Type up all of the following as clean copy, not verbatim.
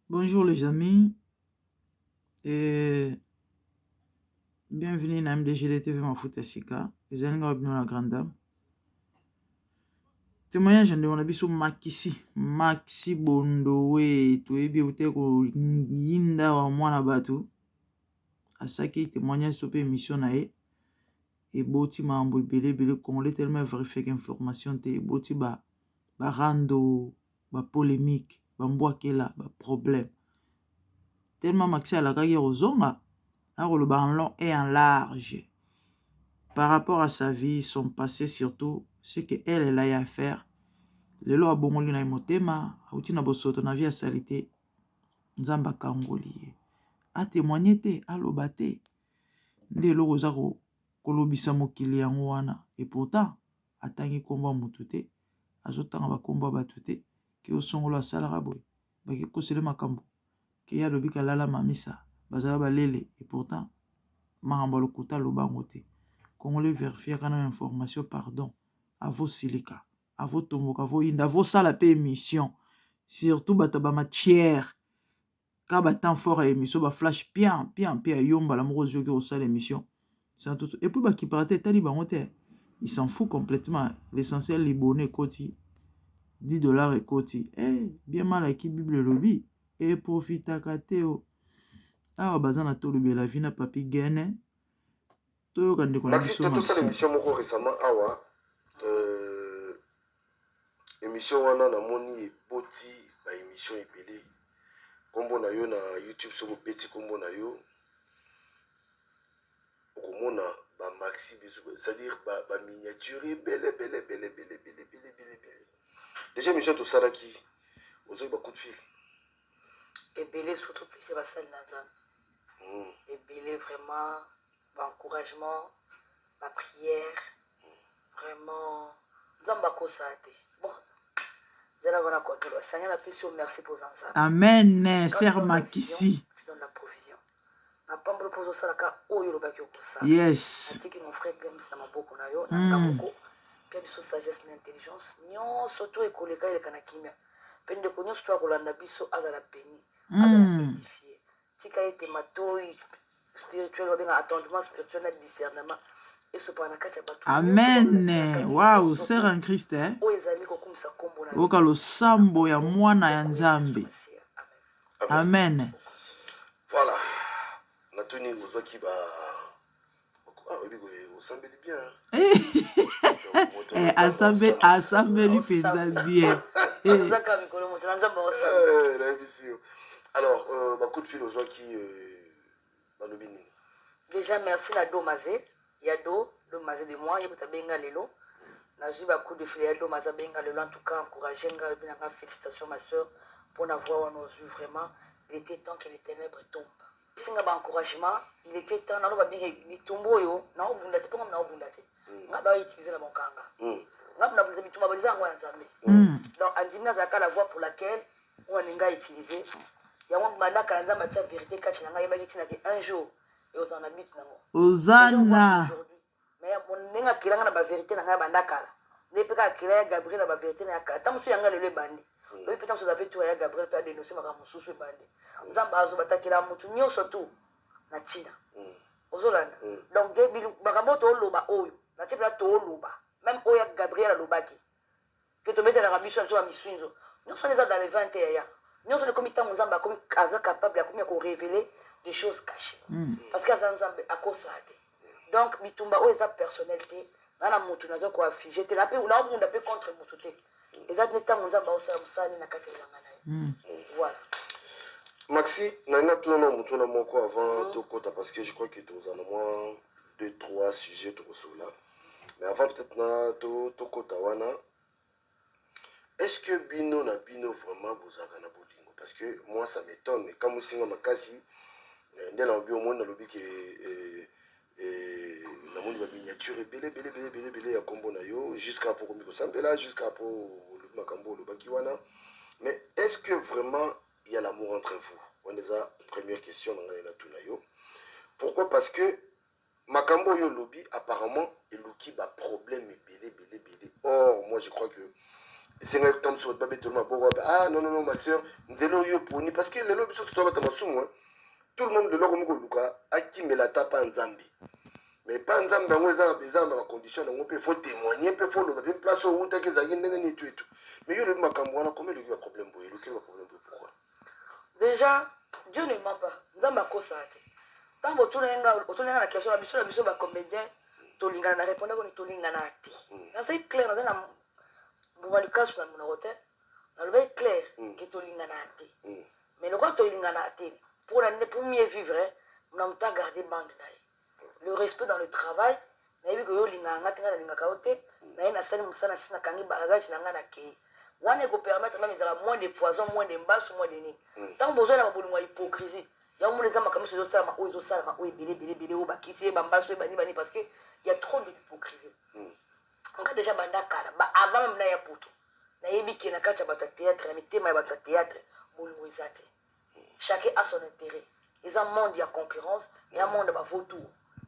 Bonjour les amis et bienvenue dans MDGD TV Mafuta Sika. Les amis la grande dame. Témoignage de mon abisso Maxi Bondowe to ebi uteko yinda wa mwana batu. Asaki témoignage sur émission nae et boti mambo bele congolais tellement vérifié information te boti ba rando ba polémique ba mbwakela ba problème. Tellement Maxi alakaki ozonga le en long et en large par rapport à sa vie, son passé surtout, ce qu'elle a à faire. Le lo a bongoli na motema, auti na bosoto na vie à salité, nzamba kangoli. A témoigné te, a lobate. Nde lo kozako kolobisa mokili yango wana. Et pourtant, atangi komba mutute, azotanga ba komba batute, ki osongolo asalara boy. Baki kosele makambo. Ki ya lobika lala mamisa, bazala balele. Et pourtant, makambo lokuta lobango te. Congolais vérifier quand même information pardon à vos silika à vos tomboka à vos inda à vos sala pe émission surtout bato ba matière ka ba temps fort à émission ba flash bien yomba la moko joki au sala émission c'est tout et puis ba qui partait tali bango te il s'en fout complètement l'essentiel libonné koti $10 et koti bien mal qui bible lobby et profita kateo ah bazana to lobi la vie na papi gene. Maxi Toto sala émission moko récemment awa émission wana namoni eboti ba émission ebele kombo na yo na YouTube soko beti kombo na yo okomona ba Maxi biso c'est-à-dire ba miniature bele déjà émission to sala ki ozo ba coup de fil ebele surtout plus ba salle na nzambe ebele vraiment encouragement, ma prière, vraiment, Zamba Kosate. Bon, merci pour ça. Amen, Sœur Makissi. Tu donnes la provision. Na pambo pozo salaka oyo lobaki okosa. Yes. Atiki mon frère Games na maboko na yo, na kamoko. Pia biso sagesse na intelligence. Nyon surtout ekoleka ile kana kimia. Pende ko nyon surtout akolanda biso azala béni. Azala édifié. Tika ete matoi spirituel ou bien attendement spirituel na discernement et ce pendant kati ba tout. Amen. Wow, sœur en Christ hein. O ezali ko kumisa kombo na. Oka lo sambo ya mwana ya Nzambe. Amen. Voilà. Natuni ozaki ba osambeli bien. Asambeli penza bien. Alors, bah coup de fil ozaki déjà merci na Domazé. Yado Domazé de moi, yebota benga lelo. Na jiba coup de fil Yado Maza benga lelo en tout cas encourager nga bien félicitations ma soeur pour avoir nos yeux vraiment. Il était temps que les ténèbres tombent. Singa ba encouragement, il était temps na lo ba binga ni tombo yo, na obunda te ponga na obunda te. Nga ba utiliser la monkanga. Nga na bunda bituma ba lizango ya Nzambe. Donc andimna zaka la voie pour laquelle on nga utiliser. Ya wangu malaka Nzambe ta vérité kati na nga yeba tina que un jour et autant habite nango. Ozana. Mais mon nenga kilanga na ba vérité na nga bandakala. Ne peka kilaya Gabriel na ba vérité na ka. Tamusu yanga le bandi. Oui, peut-être que vous avez tout à Gabriel peut dénoncer ma mususu bandi. Nzamba azobatakila mutu nyonso tu na tina. Ozolanda. Donc debilu bakamoto loba oyo. Na tipla to loba. Même oya Gabriel lobaki. Que to mettre la rabiso sur misunzo. Nous sommes dans les 21. Nous sommes comme tant Nzamba comme kaza capable de révéler des choses cachées. Parce que Nzamba a kosate. Donc bitumba o eza personnalité. Na mutu nazo ko afficher te la pe na munda pe contre mutu te. Voilà. Maxi, nana tout le monde avant de côté parce que je crois que tu as au moins 2-3 sujets tout là. Mais avant peut-être na to côté wana. Est-ce que bino vraiment bozaka na bolingo parce que moi ça m'étonne quand musinga makasi ndela obi au monde lobi que na moni ba miniature belé ya kombo na yo jusqu'à pour komiko sambela jusqu'à pour makambo le bakiwana. Mais est-ce que vraiment il y a l'amour entre vous? On est la première question dans la tunayo. Pourquoi? Parce que makambo yo lobby apparemment et luki ba problème belé. Or moi je crois que c'est un temps sur le tout le monde. Ah non, non, non, ma soeur, nous allons y opposer. Parce que le lobby sur tout le monde de l'homme Luka a qui me la tape en Zambie. Mais pas en Zambie, dans les conditions, on peut témoigner, on peut faire le même place où tu as des et tout. Mais il y a le Macamouana, comment il y a un problème pour pourquoi? Déjà, Dieu ne ment pas. Nous avons un ça. Tant que tu as la question, la mission va comédien, tu as répondu que tu as c'est clair, dans un moment de cas sur la monoté, on est clair que tu as mais le quoi tu as pour mieux vivre, on a gardé bande. Le respect dans le travail, on a vu que tu on peut permettre même moins de poison, moins de basse, moins de nez. Tant que besoin d'avoir hypocrisie. Il y a des gens qui ont parce qu'il y a trop d'hypocrisie. On a déjà bandakara, avant même na poto. Na yebi qui na kacha bata théâtre, na thème bata théâtre, boulou izate. Chacun a son intérêt. Ils ont un monde, il y a concurrence, il y a un monde, il y a vautour.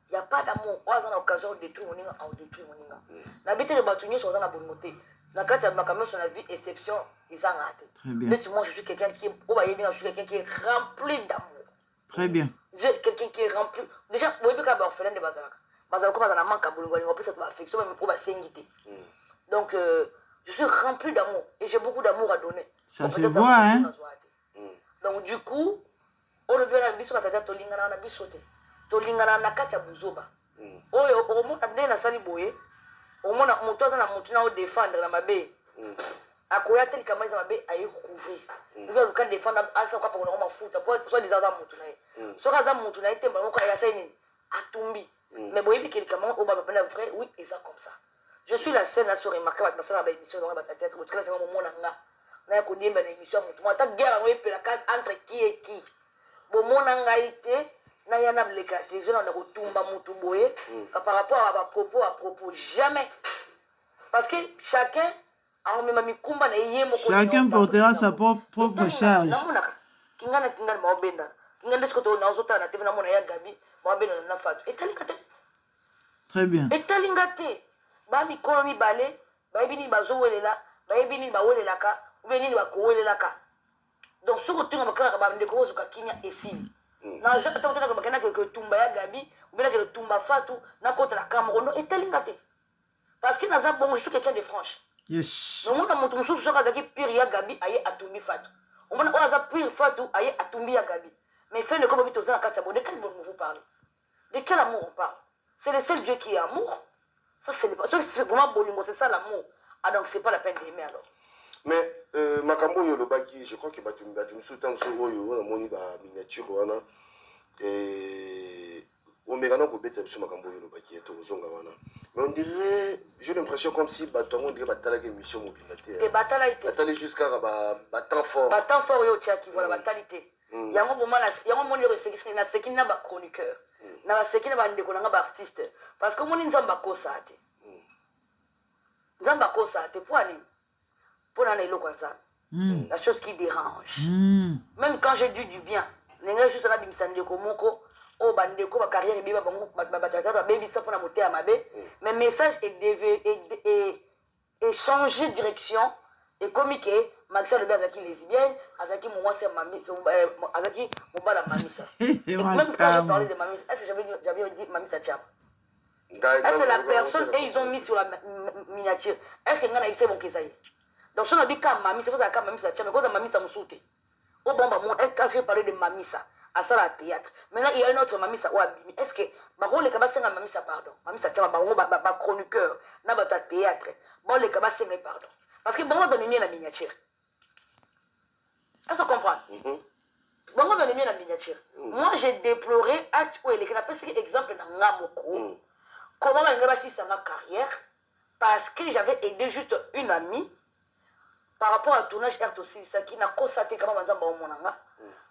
Il n'y a pas d'amour. On a l'occasion de détruire mon ninga, on détruit mon ninga. N'habitez les bâtonniers sur la bonne montée. Dans le cas de ma caméra, sur la vie, exception, ils ont raté. Mais tu moi, je suis quelqu'un qui est rempli d'amour. Très bien. J'ai quelqu'un qui est rempli. Déjà, vous voyez qu'il y a orphelin de Bazalak. Bazalak, comme on a manqué à Boulou, on peut cette affection, même pour ma sénité. Donc, je suis rempli d'amour. Et j'ai beaucoup d'amour à donner. Ça se voit, hein. Donc, du coup, on le veut la biso, on a tolingana na bisote. Tolingana na kacha buzoba. Oyo, au moins, on a sali boye. Au moins, on a monté à défendre la mabe. A quoi tel kamai za mabe ayi couvrir. Nous allons quand défendre à ça quoi pour on fout. Pour soit des azam mutunaye. Soit azam mutunaye temba on ya saini atumbi. Mais boye bi quelqu'un au baba pena vrai oui et ça comme ça. Je suis la seule à se remarquer ma sala ba émission dans ba tête au très c'est mon nanga. Na ko dimba na émission mutu. Moi ta guerre on pe la entre qui et qui. Bon mon nanga été na yana blekate je na ko tumba mutu boye par rapport à propos jamais. Parce que chacun portera sa propre charge. Très bien. Donc, ce que tu as parce que je suis quelqu'un de franche. Yes. Mais moi, je suis pire ya Gabi, aye atumbi fatu. On a pire fatu, aye atumbi ya Gabi. Mais fait le combat, de quel amour vous parlez? De quel amour on parle? C'est le seul Dieu qui est amour. Ça, c'est vraiment bolingo, c'est ça l'amour. Ah, donc, c'est pas la peine d'aimer alors. Mais, Makambo Yolobaki, je crois que tu me soutends sur Oyo, on a mis la miniature, et Omegano ko bete sur Makambo Yolobaki et Tozonga wana. Mais on dirait, j'ai l'impression comme si on dirait batala que mission mobilité. Et batala été. Batala jusqu'à battant fort. Battant fort yo tia qui voilà batalité. Yango moment là, yango mon le c'est na sekina ba chroniqueur. Na sekina ba ndeko na ba artiste parce que mon nzamba ko saate. Nzamba ko saate pour aller. Pour aller lo kwanza. La chose qui dérange. Même quand je dis du bien, nenga juste na bimisande ko moko. Oh bandeko ba carrière biba bango batata ba baby ça pour na moté à mabe mais message est changer de direction et comme que Maxel le azaki lesbienne azaki mon c'est mamie azaki mon bala mamie ça même quand je parlais de mamie est-ce que j'avais dit mamie ça tchap est-ce que la personne et ils ont mis sur la miniature est-ce que ngana ibse bon kesaye donc si on dit quand mamie c'est pour ça que mamie ça tchap mais quand mamie ça me saute au bon bah mon est-ce que je parlais de mamie ça à ça la théâtre. Maintenant, il y a une autre mamie ça ou abimi. Est-ce que bon les cabas senga mamie ça pardon. Mamie ça tient ba chroniqueur na ba théâtre. Bon les cabas senga pardon. Parce que bon on donne mieux la miniature. Est-ce que vous comprenez? Bon on donne mieux la miniature. Moi j'ai déploré ou les cabas c'est exemple dans ngamoko. Comment on va si ça ma carrière parce que j'avais aidé juste une amie par rapport à tournage R aussi ça qui n'a constaté comment manzamba au monanga.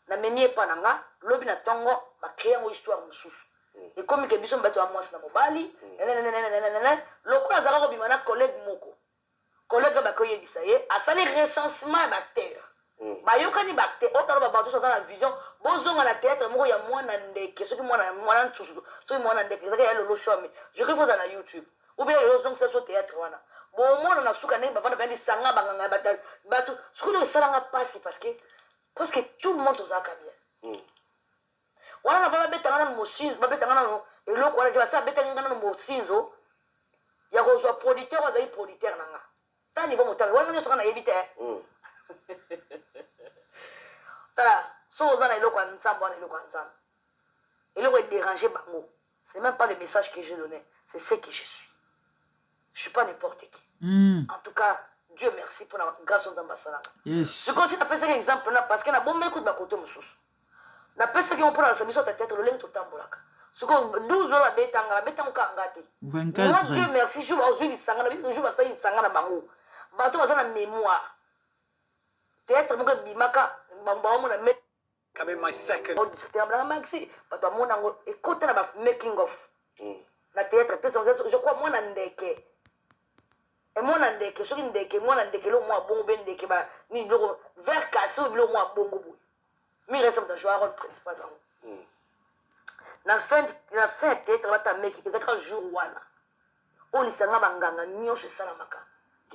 Na memie pa nanga lobi na tongo ba créer une histoire mususu et comme que biso mbato amwasi na mobali lokola zaka ko bimana collègue moko collègue ba ko yebisa ye asali recensement ba terre ba yokani ba terre otalo ba bato ça la vision bozonga na théâtre moko ya mwana ndeke soki mwana ntusu soki mwana ndeke zaka ya lolo show mais je revois dans la YouTube ou bien yo zonga sur théâtre wana bon moi na suka ndenge bavanda bandi sanga banganga bato soki esalanga pasi parce que presque tout le monde ozalaka bien wana na va babetanga na mosinzo babetanga na eloko wana basi babetanga na mosinzo ya kozwa producteur azali producteur nanga ta niveau motanga wana nyonso nga nayebi te tala so oza na eloko ya nzambe wana eloko ya nzambe eloko edérange bango c'est même pas le message que je donnais c'est ce que je suis. Je suis pas n'importe qui. En tout cas, Dieu merci pour la grâce aux ambassadeurs. Yes. Je continue à penser un exemple là parce que na bon écoute ma côté monsieur. Na penser qu'on prend la mission ta tête le lent tout tambolaka. Ce qu'on 12 jours la betanga ngate. 24. Moi Dieu merci, je vais aujourd'hui sangana, je vais ça sangana bango. Bato bazana mémoire. Théâtre mon bimaka bango na met Come in my second. C'était un blanc maxi. Bato mona ngo écoute na making of. Na théâtre je crois moi na ndeke. Et moi na ndeke soki ndeke moi na ndeke lo moi bongo ben ndeke ba ni biloko vers cassé ou biloko moi bongo boy. Mi reste dans jouer rôle principal dans. Na fin théâtre ba ta meki ezaka jour wana. On isanga banganga nyonso salamaka.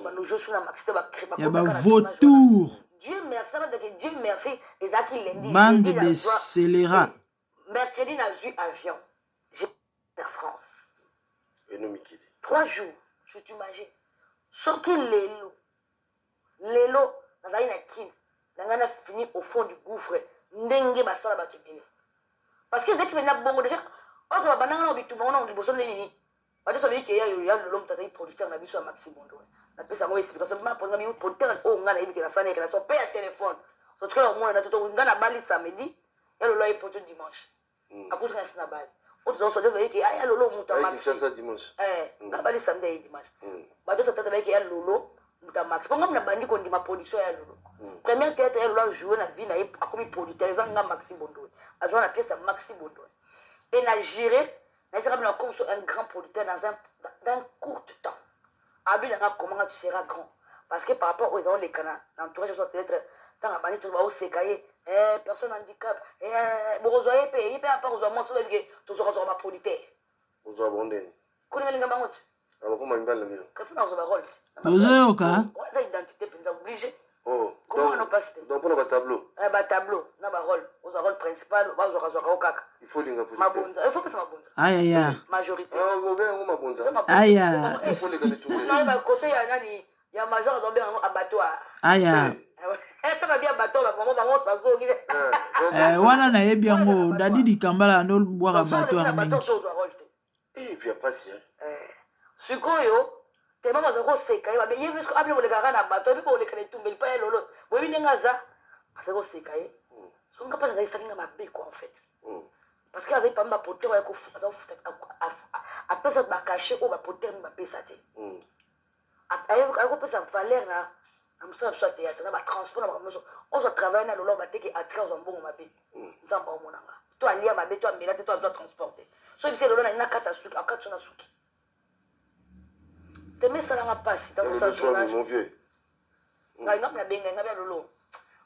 Ba no jour na maxi ba créer ba. Ya ba vautour. Dieu merci Dieu merci ezaki lundi. Bande de scélérats. Mercredi na vu avion. J'ai Air France. Et nous Mikili. 3 jours, je t'imagine. Soki lelo, nazali na kin, nanga fini au fond du gouffre, ndenge basala bato bini. Parce que zeki na bongo déjà, ok ba bananga na bitumba na liboso nini. Ba deso biki ya lelo mutazali producteur na biso ya Maxi Bondo. Na pesa mo explication ma ponga mi producteur o ngana yebi ke na sana ke na so pe ya téléphone. So tu ka mo na toto ngana bali samedi, ya lelo ay poto dimanche. Akutu na sina bali. Autres ont dit que ah lolo muta max. Ça dimanche. Na bali samedi et dimanche. Ba deux tata avec ya lolo muta max. Ponga na bandi ko ndima production ya lolo. Premier théâtre ya lolo jouer na vie na ye akomi producteur nga Maxi Bondo. A joué la pièce Maxi Bondo. Et na géré, na sera bien comme un grand producteur dans un court temps. Abi na comment tu seras grand parce que par rapport aux les canaux, l'entourage doit être tant abani tout va au sekaye. Personne handicap. Bon, vous avez payé, à part aux amants, vous aurez ma producteur. Vous avez abondé. Comment les gamins? Ah, comment il va le mieux? Quand on a rôle. Vous avez au cas? On a identité, vous êtes obligé. Oh, comment on passe? Donc, on a un tableau. Un tableau, on a un rôle. Vous avez un rôle principal, vous avez un rôle. Il faut les gars. Il faut que ça m'abonde. Aïe, aïe. Majorité. Ah, vous avez un m'abonde. Aïe, il faut les gars tout. On arrive à côté, il y a major dans un abattoir. Aïe. Wana na yebi yango dadi di kambala ndo bwaka bato ya mingi. Eh, via pas hein. Sikoyo te mama zako seka ba yebi sko abli boleka na bato bi boleka na tumbeli pa lolo. Bo bi ngaza asako seka ye. So nga pasa zaisa nga mabe ko en fait. Parce que avec pamba poter ya ko futa a pesa ba cacher o ba poter ba pesa te. A ko pesa valeur na amsa soit théâtre na ba transport na ba on se travaille na lolo ba teke attra zo mbongo mabe. Nzamba o monanga. To alia mabe to amela te to doit transporter. So bi se lolo na kata suki akatso na suki. Teme sala nga pasi dans ça tournage. Mon vieux. Nga ngam benga nga bia lolo.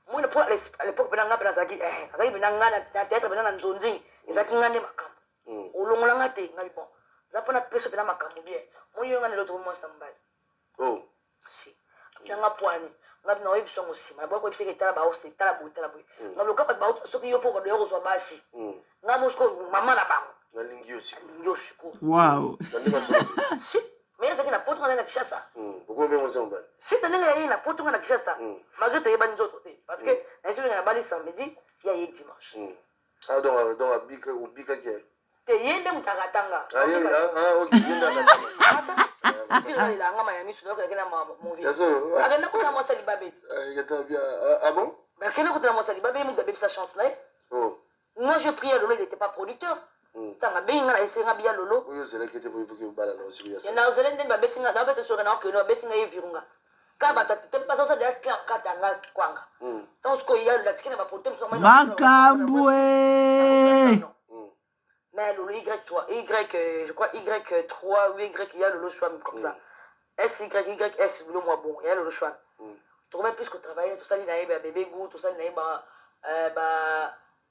Moi le pour à l'époque bena nga bena zaki zaki bena nga na théâtre bena na nzonzi ezaki ngane makambo. Olongola nga te nga bon. Zapona peso bena makambo bien. Moi yo nga le loto mo stambali. Oh. Si. Nga poani. Nga bina oyebi songo sima. Ba ko biseke tala ba o se tala bo. Nga lo kapa ba soki yo poko yo zo basi. Nga mosko mama na bango. Na lingi yo siko. Yo siko. Wow. Si. Mais ça qui na poto nga na Kishasa. Pourquoi bien on va? Si tu n'as pas poto nga na Kishasa. Malgré to yeba nzoto te parce que na sio nga bali samedi ya ye dimanche. Ah donc abika ou bika qui? Te yende mutagatanga. OK, yende mutagatanga. Il a ngama ya misu donc na mon vie. Yasoro. Agenda ko na mo sali babet. Ah bon? Mais kena ko na mo sali babet mu gabe sa chance là. Oh. Moi je priais Lolo, il n'était pas producteur. Tanga benga na esenga bia Lolo. Oui, c'est là que tu peux bala na aussi ya. Na zelende ba betinga na beto so na ko no betinga evirunga. Ka bata te pas ça de katanga kwanga. Donc ce qu'il y a la tikina ba producteur so Makambwe. Mais Lolo Y3, je crois Y3 ou Y, il y a le choix comme ça. S, le moins bon, il y a le choix. Tu remets plus que travailler, tout ça, il y a un bébé goût, tout ça, il y a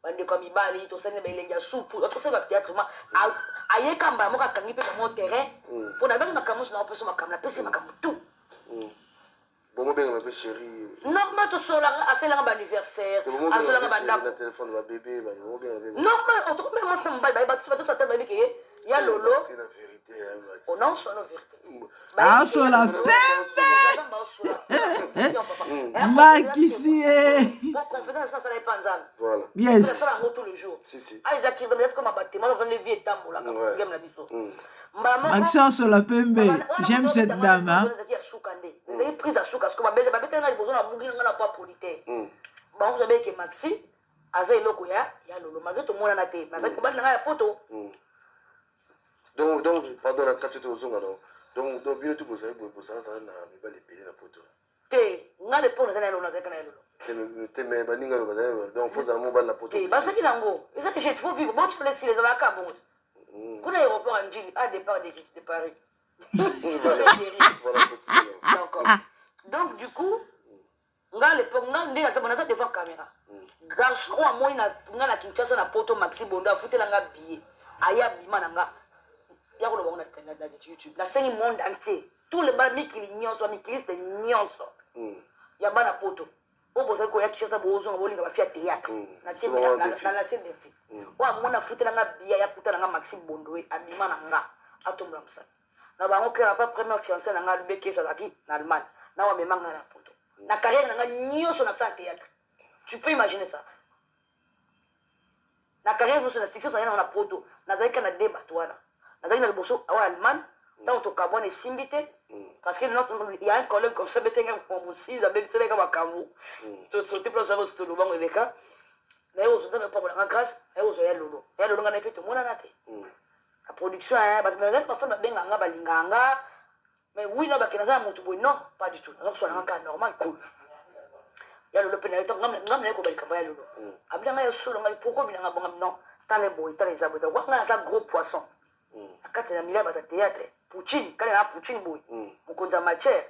un comme Ibali, tout ça, il y a soupe, tout ça, il y a théâtre. Aïe, quand on a un terrain, pour la belle macamus, on a un peu ma camus, tout. bien la chérie. Normal to sola asela ngaba anniversaire. Asola ngaba ndako. Téléphone va bébé, va bien bébé. Normal on trouve même ensemble ba tout ça bébé que ya lolo. C'est la vérité hein Max. On en soit la vérité. Ah sur la Makisi. Pour confesser ça n'est pas nzambe. Voilà. Yes. Ça la tous les jours. Si. Ah ils acquis comme comme bâtiment dans les vieux tambour là game la biso. Maxence sur la pembe. J'aime cette dame hein. Vous prise à souka parce que ma belle ma belle n'a besoin de bouger n'a pas polité. Bon vous savez que Maxi aza eloko ya lolo malgré tout le monde na te. Na ça ko ba na poto. Donc pardon la katute ozonga non. Donc bien tout pour ça na mi ba les péler na poto. Te nga le pona na lolo na zaka na lolo. Te mais baninga lo bazai donc faut za mo ba la poto. Te ba saki nango. Ils ont j'ai trop vivre bon tu peux laisser les avocats bon. Kuna aéroport en Gilles à départ de Paris. Voilà. Donc du coup nga le pona ndinga ça bana ça devant caméra. Garçon à moi na Kinshasa na poto Maxi Bondo a foutu nga billet. Aya bima nga. Ya ko lo na YouTube. La scène monde entier. Tout le bas mi nyonso mi Christ nyonso. Ya bana poto. Obo za ko ya Kinshasa bozo nga bolinga ba fia théâtre. Na tié na scène de film. Wa mona foutu nga billet ya puta nga Maxi Bondo e abima nga. Atomba msa. Na bango que pas première fiancée na nga beke Salaki na Allemagne. Na wa memanga na poto. Na carrière nga nyonso na sa théâtre. Tu peux imaginer ça. Na carrière nous sur la section ça y a na poto. Na zaika na débat wana. Na zaika na boso awa Allemagne. Tant to kabone simbité parce que il y a un collègue comme ça betenga comme si za bebe seleka bakamu. To sauter pour savoir si to lo bango eleka. Na yo zo na pas la grâce, na yo zo ya lolo. Ya lolo ngana peto mona na te. La production hein ba mais pas faire ba benga nga balinganga. Mais oui na ba kenaza mutu boy non, pas du tout. Donc so na nga normal cool. Ya lolo penalty ngam ko balika ba ya lolo. Abina nga solo nga pourquoi bina nga bonga non. Tale boy, tale zabota. Wa nga za gros poisson. Akati na mila bata théâtre. Poutine, kale na Poutine boy. Mukonza matière.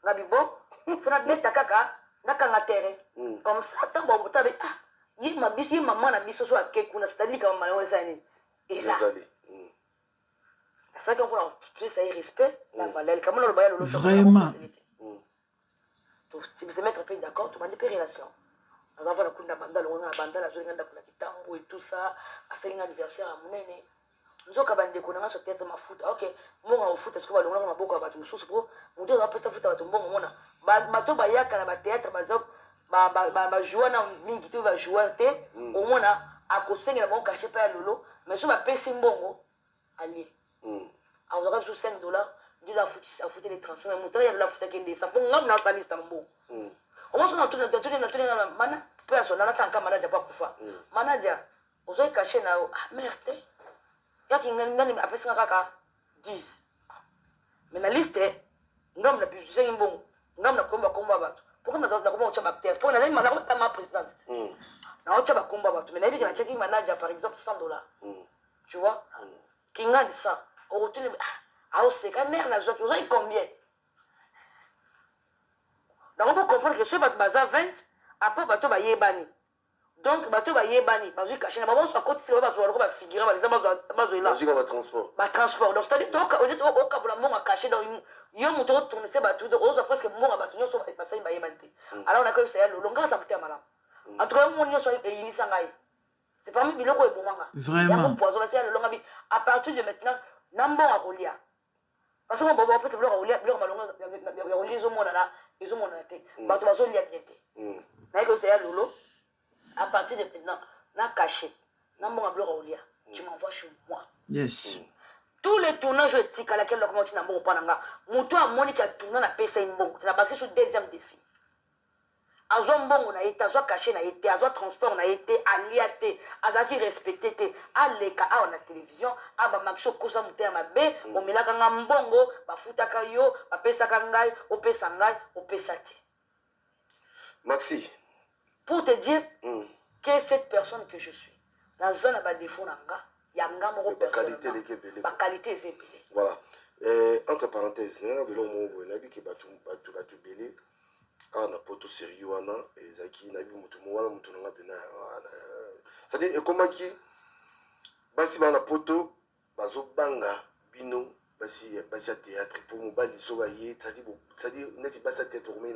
Nga bibo, fona beta kaka naka nga terrain. Comme ça tant bon botabe ah, yi mabisi maman na biso so akekuna c'est-à-dire comme malon ça ni. Et ça. C'est ça qu'on prend plus ça respect la valeur comme le baya le vraiment. Si vous se mettre peu d'accord, tu m'as dit relation. Avant la kunda banda on a banda la journée nganda kula kitambo et tout ça, à 5 anniversaire à munene. Nzoka bande konanga so tete mafuta. OK, monga ofuta ce que ba longa maboko ba mususu pro. Muto za pesa futa bato mbongo mona. Ba to ba yaka na ba théâtre ba jouer na mingi to ba jouer te. Au mona akosengela ba cacher pa lolo, mais so ba pesa mbongo ali. Alors on aura sur $5. Dieu la foutu les transferts. Muto ya la futa kende sa. Bon ngam na salista mbo. Au moins on a tout na mana personne na tanka manager pas kufa. Manager, ozo cacher na merde. Yaki ngani apesa kaka 10 mais na liste ngam na bizu mbongo ngam na komba bato pourquoi na komba ucha bactère pour na nani na komba ma président na ucha komba bato mais na bizu na checking manager par exemple $100 tu vois kinga de ça au retour ah c'est quand mère na zo qui vous combien na on peut comprendre que ce baza 20 après bato ba yebani. Donc bato ba yebani bazui caché na babo so côté c'est bazo ko ba figurer ba les bazo là ba transport donc c'est-à-dire donc au lieu au kabula monga caché dans yo moto tourner c'est bato on so presque monga bato nyo so passer ba yebante alors on a que c'est le longa ça peut malam en tout cas mon nyo so yinisa ngai c'est parmi biloko ebomanga vraiment ya poison c'est le longa bi à partir de maintenant nambo a kolia parce que bon après c'est biloko kolia biloko malonga ya kolia zo mona na izo mona te bato bazo lia bien te na que c'est lolo. À partir de maintenant, na caché, na mon ablo roulia, tu m'envoies chez moi. Yes. Tous les tournages éthiques à laquelle comment tu n'as pas pananga, muto a Monique a tourné na PC mbongo, tu n'as basé sur deuxième défi. Azo mbongo na été, azo caché na été, azo transport na été, aliaté, azaki respecté té, aleka a na télévision, a ba maxo kosa muté ma bé, o milaka nga mbongo, ba futaka yo, ba pesa kangai, o pesa ngai, o pesa té. Maxi. Pour te dire que cette personne que je suis, dans un abat défaut nanga, yanga mo personne. La qualité c'est belé. Voilà. Entre parenthèses, na belo mo bo na bi ke batu belé. Ah na poto sérieux wana ezaki na bi mutu mo wana mutu nanga pena. C'est-à-dire comment qui basi ba na poto bazo banga bino basi à théâtre pour mon bal isobaye c'est-à-dire net basi à théâtre mais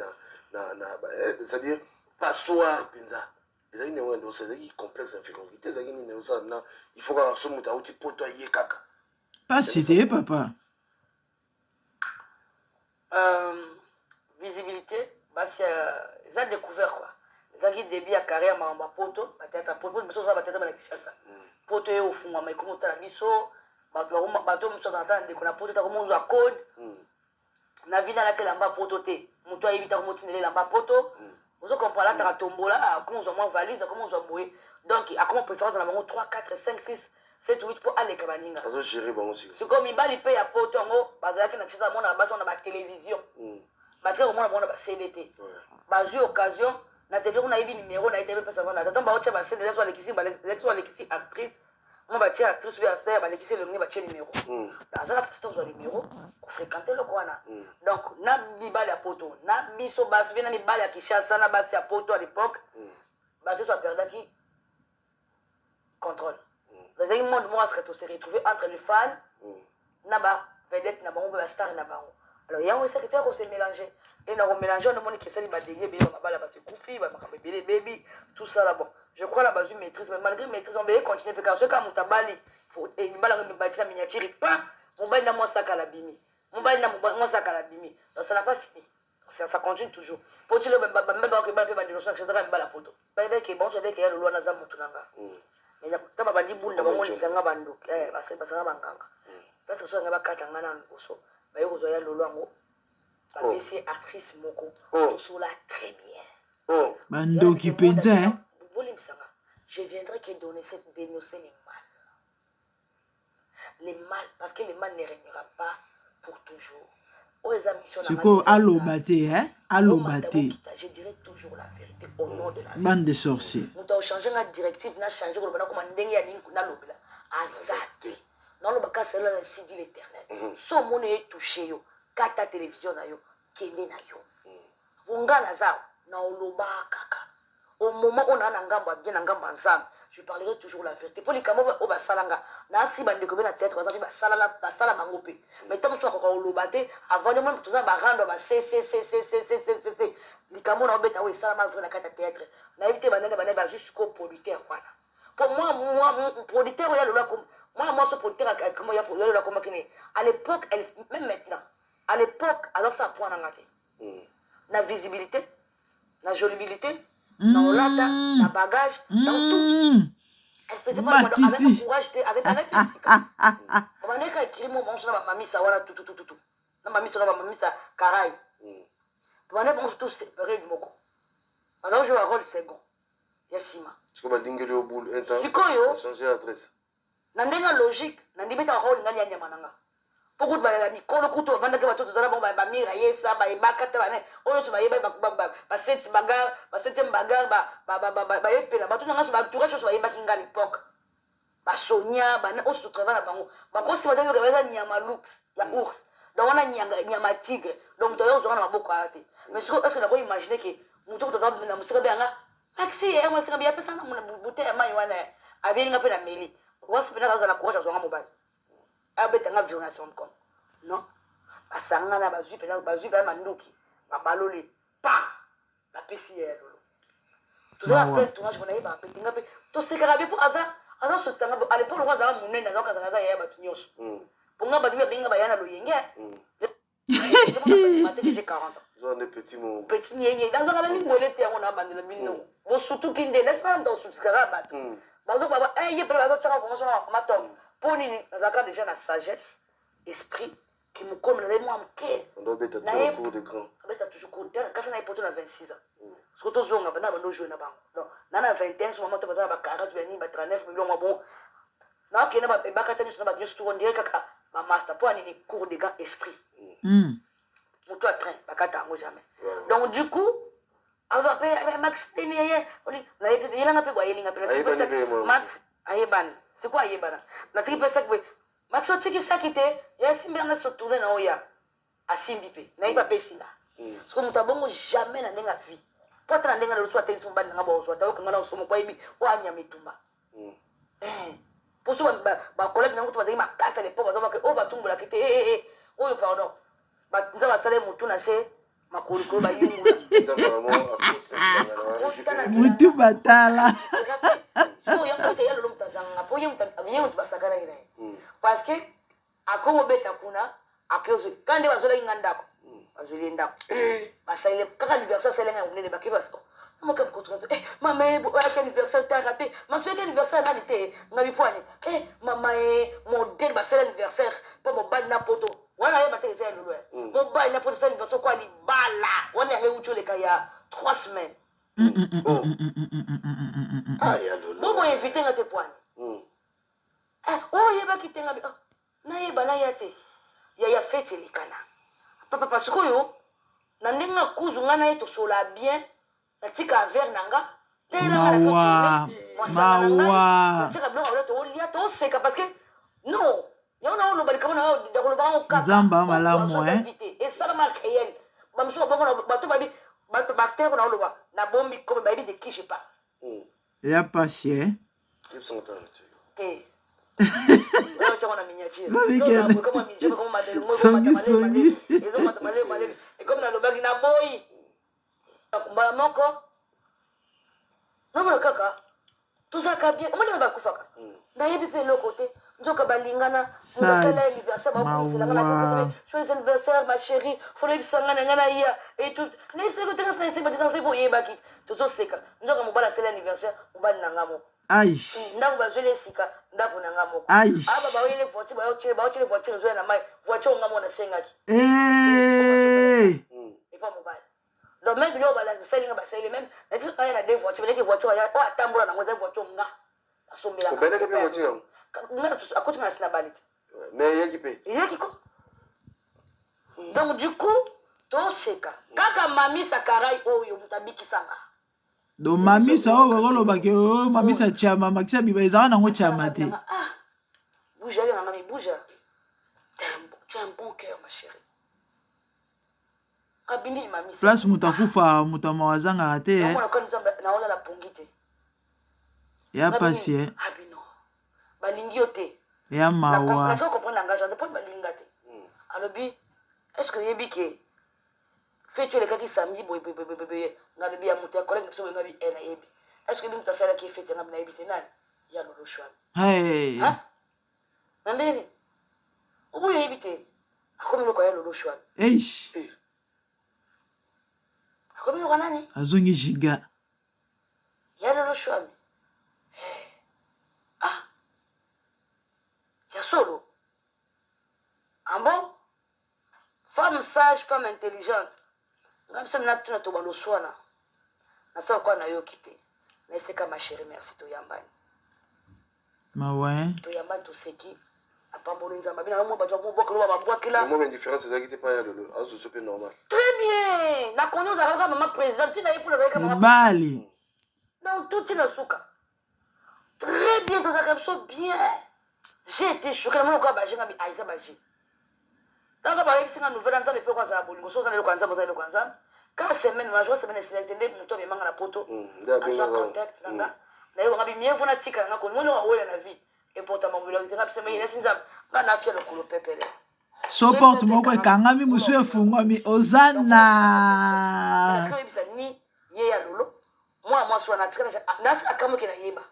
c'est-à-dire passoire penza ezali ne wendo c'est complexe infériorité ezali ni ne ça na il faut que so muta uti poto aye kaka pas cité papa visibilité basi ils ont découvert quoi ils ont début à carrière ma poto peut-être poto mais ça va peut-être dans Kinshasa poto est au fond mais comment tu as biso bato mosusu azalaka ndeko na poto taka monzwa code na vi nalata elamba poto te moto ayebi taka motinela elamba poto ozo comprendre ataka tombola akoma ozwa mwa valise akoma ozwa boye donc akoma préférence na bango 3 4 5 6 7 8 mpo aleka baninga azogere bango sikoyo mibali mpe ya poto yango bazalaki na kisa mona basi wana batelevizio batika komona bango na bacd te bazwi occasion na tv kuna yebi numero na ye te epesa vana tata baotya bacd leki alekisi actrice moi batia actrice ou acteur balekisi elongi batie numéro azala façon ozwa numéro kofréquente eloko wana donc na mibali ya poto na biso basi mpe na mibali ya Kinshasa na basi ya poto à l'époque bato so aperdaki contrôle ezalaki monde moko asika tose retrouver entre le fan na bavedette na bango mpe bastar na bango alors yango esaki toya kose mélanger et na komélanger wana omoni kesali badeli ebele bamabala bato ekufi bamakambo ebele ebebi tout ça là bon je crois la base maîtrise mais malgré maîtrise on peut continuer parce que quand mutabali faut et mbala ngi bâtir la miniature pas mobile na moi sac à la bimi mobile na moi sac à la bimi donc ça n'a pas fini ça continue toujours pour tu le même ba que ba pe ba de ça ça ka mbala poto ba be ke bon so be ke ya lo na za mutu nanga mais ya ta ba di bunda ba ngoni sanga bando ba sanga banganga parce que so ngaba katanga na ngoso ba yo zo ya lo ngo ba besi actrice moko to so la très bien bando qui penza hein je viendrai que dénoncer les mal. Les mal, parce que les mal ne régnera pas pour toujours. C'est quoi, allo baté, hein? Allo baté. Je dirai toujours la vérité au nom de la vérité. Bande de sorciers. Nous avons changé la directive, nous avons changé le comme un dengue à l'obla. Azate. Non, le bac c'est là, c'est dit l'éternel. Son monde est touché, yo. Kata télévision, yo. Kende na yo. Wongana zao, na oloba kaka. Au moment où on a un gamba bien un gamba ensemble, je parlerai toujours la vérité. Pour les camarades au basalanga, na si bande de la tête, on va dire basala mangopé. Mais tant que soit encore au lobaté, avant de même tout ça va rendre ba c. Les camarades ont bêta oui ça m'a vu la carte théâtre. Na évité banane jusqu'au producteur quoi. Pour moi producteur il y a le là comme moi ce producteur comment il y a pour le là comme à l'époque même maintenant à l'époque alors ça prend en ngate. La visibilité, la jolibilité. Dans lata, dans bagage, dans tout. Elle faisait pas avec un courage, avec un physique. On va dire écrit mon manche na mamie ça voilà tout. Na mamie ça caray. On va dire tout séparé du moko. Alors je vais rôle second. Yasima. Tu peux dinguer au boule un temps. Sikoyo. Changer l'adresse. Na ndenga logique, na ndimeta rôle ngani ya nyama nanga. Beaucoup de la mikolo kuto vanda ke batoto zala bomba ba mira yesa ba ibakata ba ne oyo so ba yeba ba set bagar ba septième bagar ba yepela batoto nga so ba tourage so ba yeba kinga l'époque ba sonia ba na oso travail na bango ba ko si badalo ka nyama lux ya ours donc on a nyama tigre donc to yo zo na maboko ate mais est-ce que na ko imaginer que muto to zaba na musika benga taxi e mo sika bia pesa na mona bouteille mai wana abenga pe na meli wasi pena za na courage zo nga mobile abetanga violation comme non basanga na bazui pe mandoki babaloli pa la PCR lolo tout ça après tournage on a ba petinga pe to sekara bi pour aza so sanga à l'époque on a munene na ka sanga ya ba tunyoso ponga ba binga ba yana lo yenge j'ai 40 ans zo ne petit mo petit yenge dans la ligne molé te on a bandela bino bo surtout kinde n'est pas dans subscribe ba bazo baba ye pe bazo chaka ko so na matom poni nazaka déjà la sagesse esprit qui me comme les moi m'ké on doit être toujours cours de grand on doit toujours cours de quand ça n'a pas à 26 ans surtout zonga bana bando jouer na bango donc nana 21 so maman te bazala ba 40 bani ba 39 millions bon na ke na ba bakata ni so na ba juste on dirait kaka ba master pour ani cours de grand esprit moto à train bakata ngo jamais donc du coup alors max teniye na yela na pe kwa yelinga pe max ayebana c'est quoi ayebana na tiki pesa que max tiki sakite ya simbi na so tourner na oya asimbi pe na iba pesinga parce que mutabongo jamais na ndenga vie pour ta ndenga le soit tension bana ngabo so ta ko ngana so mo kwa ibi wa nya mitumba Pour ça, ma collègue n'a pas dit ma casse à l'époque, parce que oh, bah, tout le monde a quitté, oh, pardon. Bah, nous avons salé mon tour, c'est ma collègue, bah, Mutu batala. Parce que, à quoi on bête à Kuna, à cause de quand on va se lever en dako, on va se lever en dako. Parce que quand l'anniversaire c'est l'année on est débarqué parce que moi comme contre maman quel anniversaire t'as raté, maman quel anniversaire n'a été, n'a eu point. Maman mon dé bah c'est l'anniversaire pour mon bal na poto. Voilà il m'a dit c'est le mon bal na poto c'est l'anniversaire quoi li bala. On est allé où tu les kaya 3 semaines. Ah ya lolo. Bon moi invité à tes points. Oh yeba kitenga na yeba na yate. Ya fete likana papa parce que yo na ndenga kuzu ngana yeto sola bien na tika ver nanga mawa tika blo ole to lia to seka parce que non yo na lo bali kamana da ko ba on nzamba malamu et ça ma réel ba mso ba ko ba to ba bi ba to bactère na lo ba na bombi comme ba bi de qui je sais pas ya passer Ils sont en Aïe. Ndako bazwele sika ndako na ngamo. Aïe. Aba ba wele voiture ba chile voiture zo na mai voiture ngamo na sengaki. Et pas mobile. Donc même bilo bala salinga ba salinga même na tiso kaya na deux voitures mais voiture ya o atambola na ngoza voiture nga. Asomela. Ko bene ke pe voiture. Ngana tu akoti na sina balit. Mais yeki pe. Yeki ko. Donc du coup to seka. Kaka mami sakarai oyo mutabiki sanga. Do mami sa o golo bake o mami sa chama makisa biba ezana nango chama te. Bouge allez maman bouge. Tu as un bon cœur ma chérie. Kabini mami. Place mutakufa mutamawazanga ate eh. Mwana kanza na ola la pongite. Ya pasi Abino. Balingi yote. Ya mawa. Na tu comprendre l'engagement de pas balinga te. Alobi est-ce que yebike fait tu les cas qui samedi boy ngalo bi amuta collègue so ngabi ena yebi est-ce que bi mutasala ki fait ngabina na yebi tenani ya lolo shwan hey ha nandeni ubu yebi te akomi ko ya lolo shwan eish akomi ko nani azongi giga ya lolo shwan ya solo bon femme sage femme intelligente ngabisa na tuna to baloswana na sa kwa na yo kite na iseka ma chérie merci to yambani mawa to yambani to seki apambolo nzamba bina mo ba jobo bokolo ba bwa kila moi indifférence c'est ça qui était pas lolo azo sope normal très bien na konyo za kaka mama présidente na ipo na kaka bali donc tout na suka très bien to za kapso bien j'ai été choqué na mo ko ba jenga bi aiza ba ji donc ba yebi singa nouvelle nzambe pe kwa za bolingo so za le kwanza boza le kwanza ka semaine ma joie semaine c'est entendre muto be manga na poto nda benga contact nanga na yo ngabi mievu na tika nga ko mwana wa wele na vie et porta mambulo nzinga pese me sinza nga na fia lokolo pepele so porte moko ekangami musu efungwami ozana na bisa ni ye ya lolo moi so na tika na sa akamu kina yeba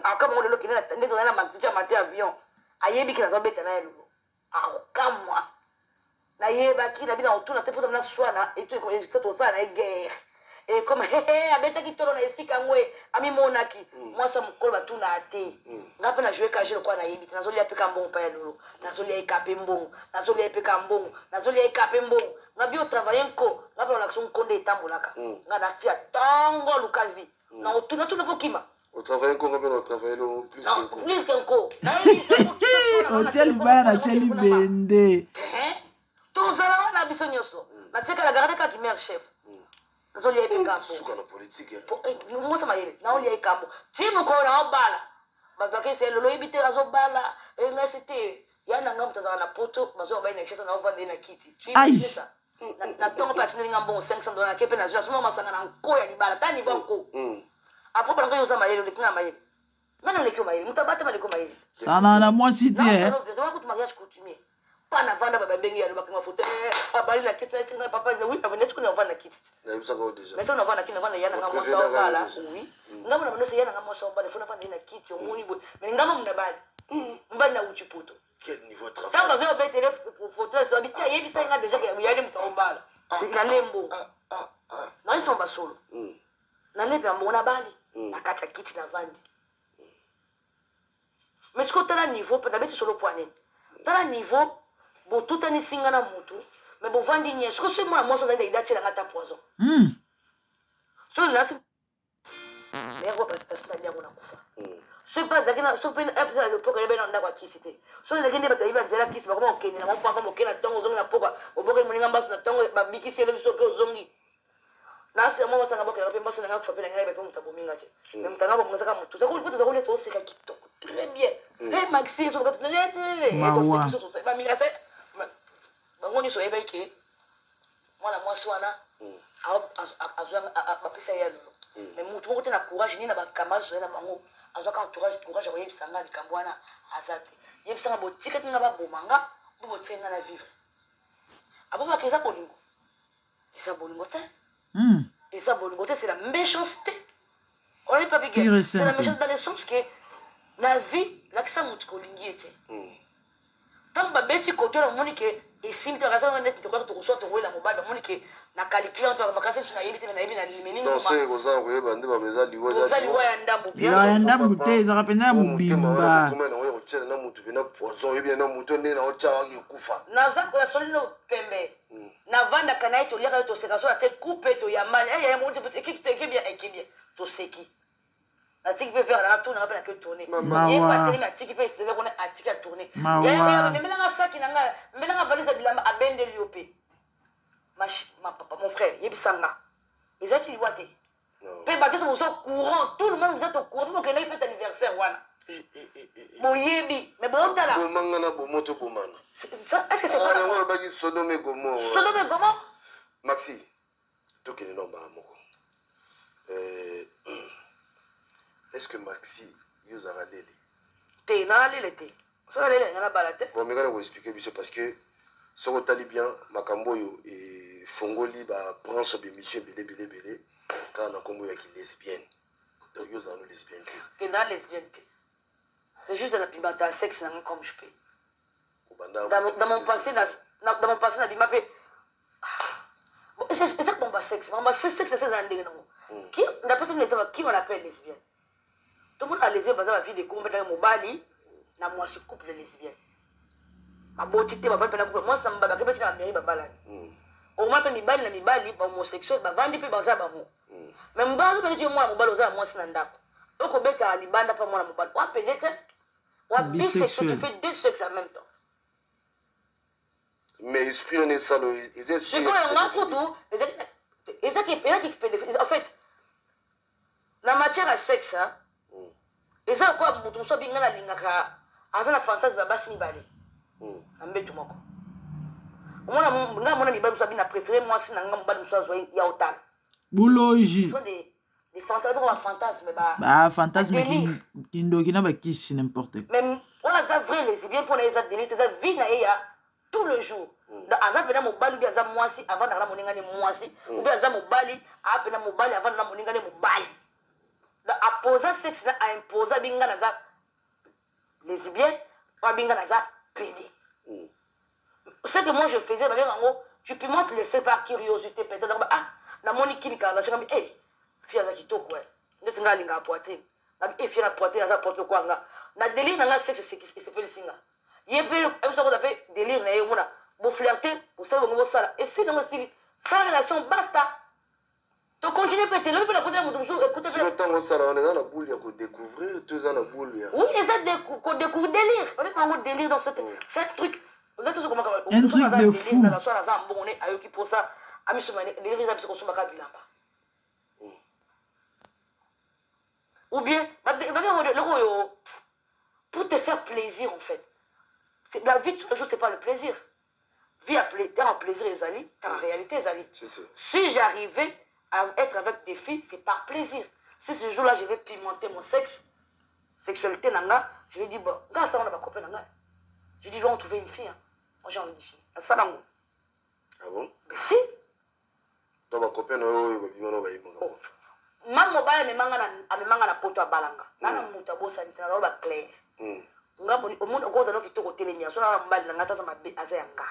akamu lolo kina na ndeto na matija mati avion ayebi kina zo beta na ya lolo akamwa na yeba kila bina otuna te poza na swana et tout et ça ça na guerre et comme abeta ki tolo na esika ngwe ami monaki moi ça mukolo batuna ate ngape na jouer kaje kwa na yebi nazo lia peka mbongo pa ya lolo nazo lia ikape mbongo nazo lia peka mbongo nazo lia ikape mbongo ngabi o travailler nko ngape na action konde etambulaka ngana fia tango lukavi na otuna tuna pokima au travail encore on travaille plus que plus qu'encore na yebi ça hotel baya na cheli bende tozala wana biso nyonso natika la garde ka kimère chef nazolia epekambo suka na politique ngosa mayele naolia ekambo timu ko na obala babake se lolo ibite azobala ngasite yana ngam tazana na poto bazo ba ina kisa na ovande na kiti aïe na tongo patine ngam bon $500 kepe na zwa suma masanga na nko ya libala tani vanko apo bana ko yosa mayele likinga mayele Ngana leki omaye, mutabata maleki omaye. Sana na moi cité. Non, vraiment, mariage coutumier. Pas na vanda baba bengi ya lobaka mafuta. Abali na kiti na papa za oui, avane siku na vanda kiti. Na yebisa ko déjà. Mais ça na vanda kiti na vanda yana ngamo sa bala. Oui. Ngamo na mnose yana ngamo sa bala, fona vanda na kiti omuni boy. Mais ngamo mna bali. Mbali na uchiputo. Quel niveau de travail. Tant que je vais télé pour photo, so habita yebisa nga déjà que yali mtaumbala. Na lembo. Na iso basolo. Na lepe mbona bali. Akata kiti na vandi. Mais ce que tu as niveau, tu as solo point. Tu as niveau, bon tout est singa na mutu, mais bon vandi nye. Ce que c'est moi ça d'aller d'acheter la gata poison. So là c'est mais quoi parce que ça dia bona kufa. C'est pas ça que na so pe episode le poka yebena ndakwa kisite. So le kende bata yiba nzela kisi bakoma okeni na mpa kama okena tongo zongi na poka, oboka muninga mbasu na tongo babikisi ele biso ke zongi. Nasi mama sanga boka na pe mbasu na kufa pe na ngai pe mutabominga te. Mais mutanga ba muzaka mutu. Ça ko to ko to seka kitoko. Très bien. Les maxi sont quand bangoni so eba ke mwana mwasi wana azwa bapesa ya lolo mais mutu moko te na courage ni na bakamara so na bango azwa ka courage ya yebisanga likambo wana azate yebisanga botika tinga babomanga bobotenga na vivre abo bakeza bolingo eza bolingo te eza bolingo te c'est la méchanceté on n'est pas bigué c'est la méchanceté dans le sens que la vie lakisa mutu kolingi ete tant babeti côté la moni que et si tu as ça net tu crois que tu reçois ton rôle la mobile moni que na calculer tu vas casser sur na yebite na yebina limeni non c'est comme ça ko yeba ndeba meza liwa ya ndambo ya ndambo te za kapenda mubimba comment na yo tshela na mutu bena poison yebina na mutu ndena o tshaka kufa na za ko solino pembe na vanda kana to liaka to seka so ate coupe to ya mal ya mutu ki bien to seki na tiki pe faire na tourner après que tourner et pas tellement na tiki pe c'est qu'on a tiki à tourner ya mais nga saki na nga mbela nga valise bilamba abende liopé ma papa mon frère yebisanga ezaki liwate pe ba teso so courant tout le monde vous êtes au courant donc là il fait anniversaire wana boyebi mais bon tala bomanga bo moto bomana est-ce que c'est pas on va dire Sodome Gomorrhe Maxi to kene no ba moko est-ce que Maxi yozaka lele te na lele te so lele ngana bala te bon mais quand on expliquer biso parce que ce que tali bien makambo yo et fongoli ba branche be monsieur belé quand na kombo ya ki lesbienne donc yozaka no lesbienne te na lesbienne te c'est juste la pimenta sexe na comme je peux dans mon passé dans mon passé na bima pe c'est ça mon sexe c'est andé non qui d'après ça les qui on appelle lesbienne. Tout le monde a les yeux basés sur la vie de combattre mobali na moi je couple lesbienne ma beauté ma femme pendant moi ça me baba que petit na mairie baba là au moins pe mibali na mibali ba homosexuel ba vandi pe baza ba mo mais mbazo pe moi mobali oza moi sina ndako oko beta libanda pa moi mobali wa peut-être wa bisexuel tu fais deux sexes en même temps mais esprit on est ça les esprits je connais ma photo et ça qui peut en fait la matière à sexe hein eza quoi mutu so binga na lingaka aza na fantasme babasi mibale na mbetu moko mona mibale so bina préféré moi si nanga mobali so zo ya otala buloji sont des fantasmes fantasme kindoki na bakisi n'importe quoi même on a ça vrai les bien pour les ça délite ça vie na ya tout le jour aza pena mobali bi aza mwasi avant na moninga ni mwasi ou bi aza mobali a pena mobali avant na moninga ni mobali à poser sexe à imposer binga naza lesbien ou binga naza pédé ce que moi je faisais tu peux moi te laisser par curiosité peut-être ah na moni kini ka na changa eh fia za kitoko ndeti nga linga poitrine na fia na poitrine za porte quoi nga na délire na sexe c'est s'appelle singa yépe em ça qu'on appelle délire na yona bo flirter pour ça ngo sala et si non si sans relation basta. Tu continues peut-être, le la côté de mon écoutez. Si longtemps on s'en est dans la boule, il y a qu'on découvrir, tu es dans la boule. Oui, et ça qu'on découvre délire. On est pas en délire dans ce truc. Un truc de fou. Dans la soirée, on est à eux qui pour ça. Ami se mané, les résultats qu'on se marque à bilamba. Ou bien, pour te faire plaisir en fait. La vie tous les jours, c'est pas le plaisir. Vie à plaisir, les alliés, en réalité, les alliés. Si j'arrivais à être avec des filles, c'est par plaisir. Si ce jour-là, je vais pimenter mon sexe, sexualité, je lui dis, bon, gars, ça, on a pas copain. Je dis, on va trouver une fille. Hein. Moi, j'ai envie de fille. Ça, là, Ah bon? Mais si. Donc, ma copine, Mam mobile amemanga na poto abalanga. Nana muta bosa nitana ba clair. Ngabo omuntu okoza no kitoko telemia. So na mbali na ngata za mabe azayanga.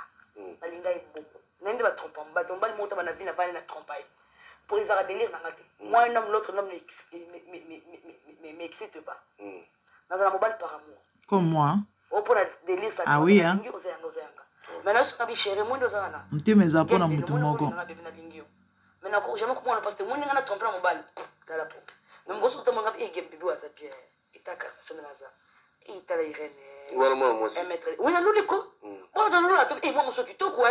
Balinga iboko. Nende ba trompa mbati mbali moto bana vina vale na trompa. Pour les délire na ngate. Moi un homme l'autre homme m'excite pas. Dans un mobile par amour. Comme moi. Oh pour la délire ça. Ah oui hein. Maintenant ce que chéri moi dans ça na. Nteme za pona mutu moko. Maintenant jamais comprendre parce que moi n'ai trompé mon balle dans la peau. Même quand on m'a dit game bébé à sa pierre et ta carte sur la za. Et ta la Irène. Voilà moi aussi. Oui, là nous les co. Moi dans nous là et moi on s'occupe tout quoi.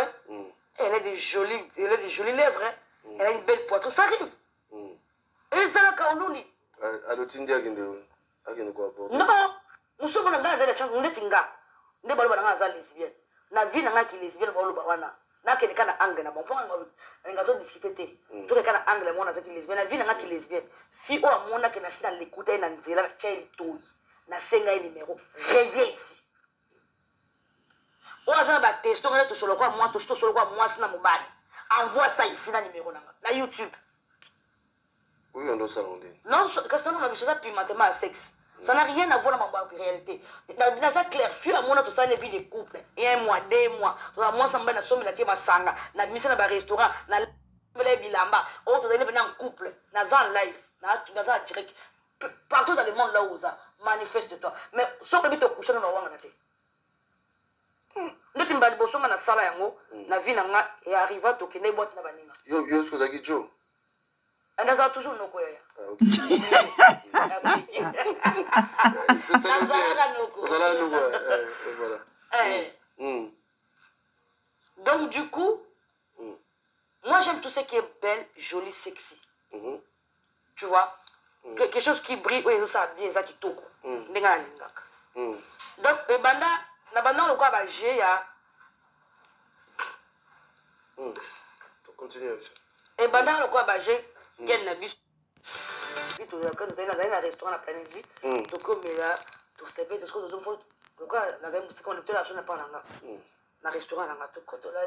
Elle a des jolies lèvres hein. Elle a une belle poitrine, ça arrive. Et ça là quand on lit. Alors Tindia agende quoi pour. Non, nous sommes dans la chance on est tinga. Ne balwa na za lesbienne. Na vie na ki lesbienne ba lo ba wana. Na ke kana angle na bon point nga to discuter te to ke kana angle mona za ki lesbienne na vie na ki lesbienne fi o amona ke na sina l'écouter na nzela na child toy na senga e numéro reviens ici o aza ba testo ngana to solo kwa moi to solo kwa moi sina mobali envoie ça ici na numéro na YouTube oui on doit s'arranger non que ça non na biso ça pimentement sexe. Ça n'a rien à voir avec la réalité. Dans ça clair, fut à mon autre ça une vie de couple. Et 1 mois, 2 mois. Moi ça me na somme la ke masanga, na mise na ba restaurant, na le bilamba. Autre donner en couple, na en live, na za direct. Partout dans le monde là où ça manifeste-toi. Mais sauf que tu coucher dans wanga na te. Ndeti mbali boso na sala yango, na vie na nga et arriva to kende boîte na banima. Yo ce que ça qui Joe. On a toujours nos quoi. Ah OK. C'est ça. Voilà. Donc du coup, moi j'aime tout ce qui est belle, jolie, sexy. Tu vois, quelque chose qui brille, oui, ça bien, ça qui toque. Donc banda, na banda on quoi ba G ya. Continue. Et banda on quoi ba G. Quel nabis vite quand on est dans un restaurant à planifier donc comme là tout se fait tout ce que nous avons pourquoi la même musique on est là sur na pas na restaurant na to koto là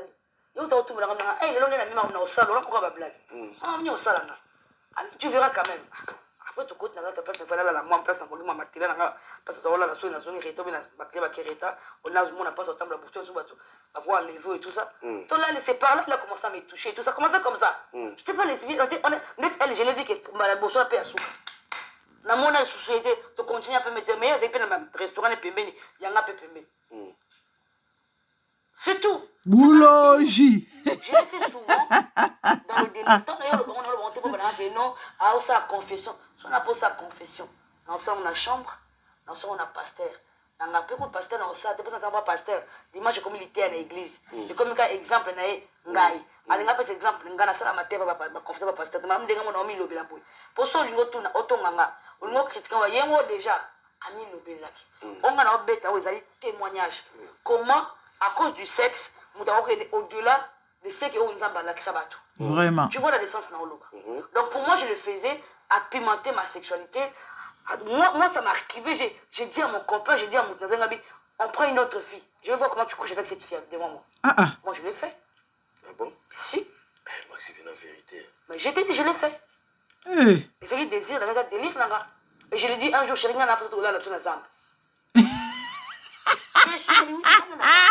yo ta tout na na eh lelo na mima on a au salon là pourquoi ba blague ah on est au salon là tu verras quand même après tu côté na ta place faire là moi en place en moi matela na parce que là la zone réto na bakle ba kereta on a mon pas au table la bouche sur bateau avoir les vœux et tout ça. Toi là, c'est par là qu'il a commencé à me toucher, tout ça. Comment ça comme ça? Je te fais les civils, elle, je l'ai vu que ma bosse a payé à soupe. Dans mon société, tu continues à mettre mais il y a des restaurants et pembeni, il y en a peu pembeni. C'est tout. Boulogi. Je l'ai fait souvent. Dans le délire, on a monté pour dire non, à sa confession. Si on a posé sa confession, dans ça on a chambre, dans ça on a pasteur. On a peu de pasteur dans ça, tu peux savoir pasteur. Dimanche comme il était à l'église. Et comme un exemple na ngai. Ali ngapa cet exemple ngana sala mateva ba confession ba pasteur. Mam denga mo na mi lobela boy. Pour ça lingo tuna otonganga. Lingo critiquer wa yengo déjà ami lobela ki. On a obeta aux témoignages. Comment à cause du sexe, nous avons au-delà de ce que nous avons là qui Vraiment. Tu vois la naissance dans le Donc pour moi je le faisais à pimenter ma sexualité. Moi, ça m'a arrivé. J'ai dit à mon copain, j'ai dit à mon cousin, on prend une autre fille. Je vais voir comment tu couches avec cette fille devant moi. Moi, je l'ai fait. Ah bon? Si. Moi, c'est bien la vérité. Mais j'ai dit, je l'ai fait. Et c'est le désir, dans un délire, là. Et je l'ai dit un jour, chérie, on a pris tout là, là, sur la zambe. Je suis venu, on a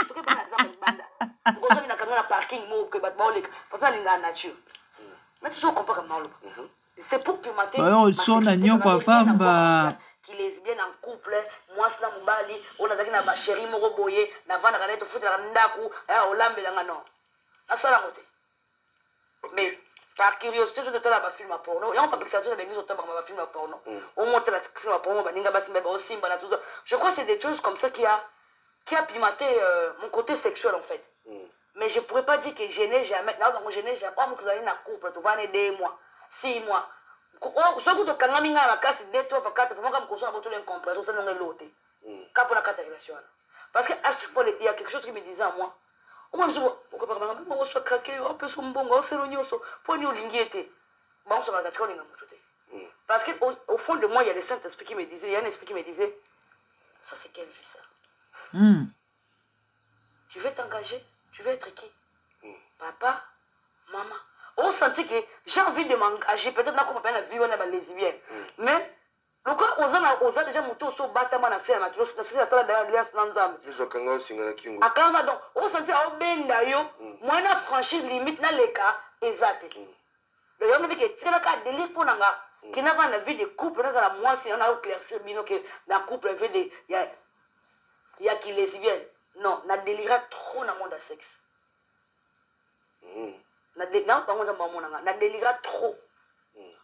pris la zambe, banda. On a pris la parking, que parce que la nature. Mais tu sais, on comprend comme ça. C'est pour pimenter. Qui lesbienne en couple, moi c'est la mobali, on a zaki na ba chéri moko boye, na vana kana to futa na ndaku, olambe la non. Na sala ngote. Mais par curiosité de la ba film porno, et on pas que ça soit l'église au tabac ma film porno. On monte la film porno, ba ninga ba simba ba simba na tout ça. Je crois que c'est des choses comme ça qui a pimenté mon côté sexuel en fait. Mais je pourrais pas dire que je n'ai jamais, là donc je n'ai jamais pas que vous allez na couple, tu vas ne 2 mois, 6 mois. Ce que tu as mis à la casse, 2, 3, 4, il faut que tu aies une compréhension, c'est non l'autre. Quand pour la relation. Parce qu'à chaque fois, il y a quelque chose qui me disait à moi. Moi, je me dis, pourquoi pas, on se craquer, on peut se bon, on se réunir, on se linguer. On se va t'attirer, on est Parce qu'au fond de moi, il y a le Saint-Esprit qui me disait, il y a un esprit qui me disait, ça c'est quelle vie ça? Tu veux t'engager? Tu veux être qui? Papa, maman. On sentit que j'ai envie de m'engager, peut-être qu'on m'appelle la vie, on est lesbienne. Mais, le cas, on a déjà monté au saut, bâtiment, on a fait un match, c'est la salle de l'alliance dans l'ensemble. Donc, on sentit à Obenda, moi, on a franchi limite dans les cas, exact. D'ailleurs, on a dit que c'est le cas de délire pour nous. Qui n'a pas la vie de couple, dans la moi, si on a éclairci que la couple veut de. Il y a qui lesbienne. Non, on a déliré trop dans le monde de sexe. On a déliré trop.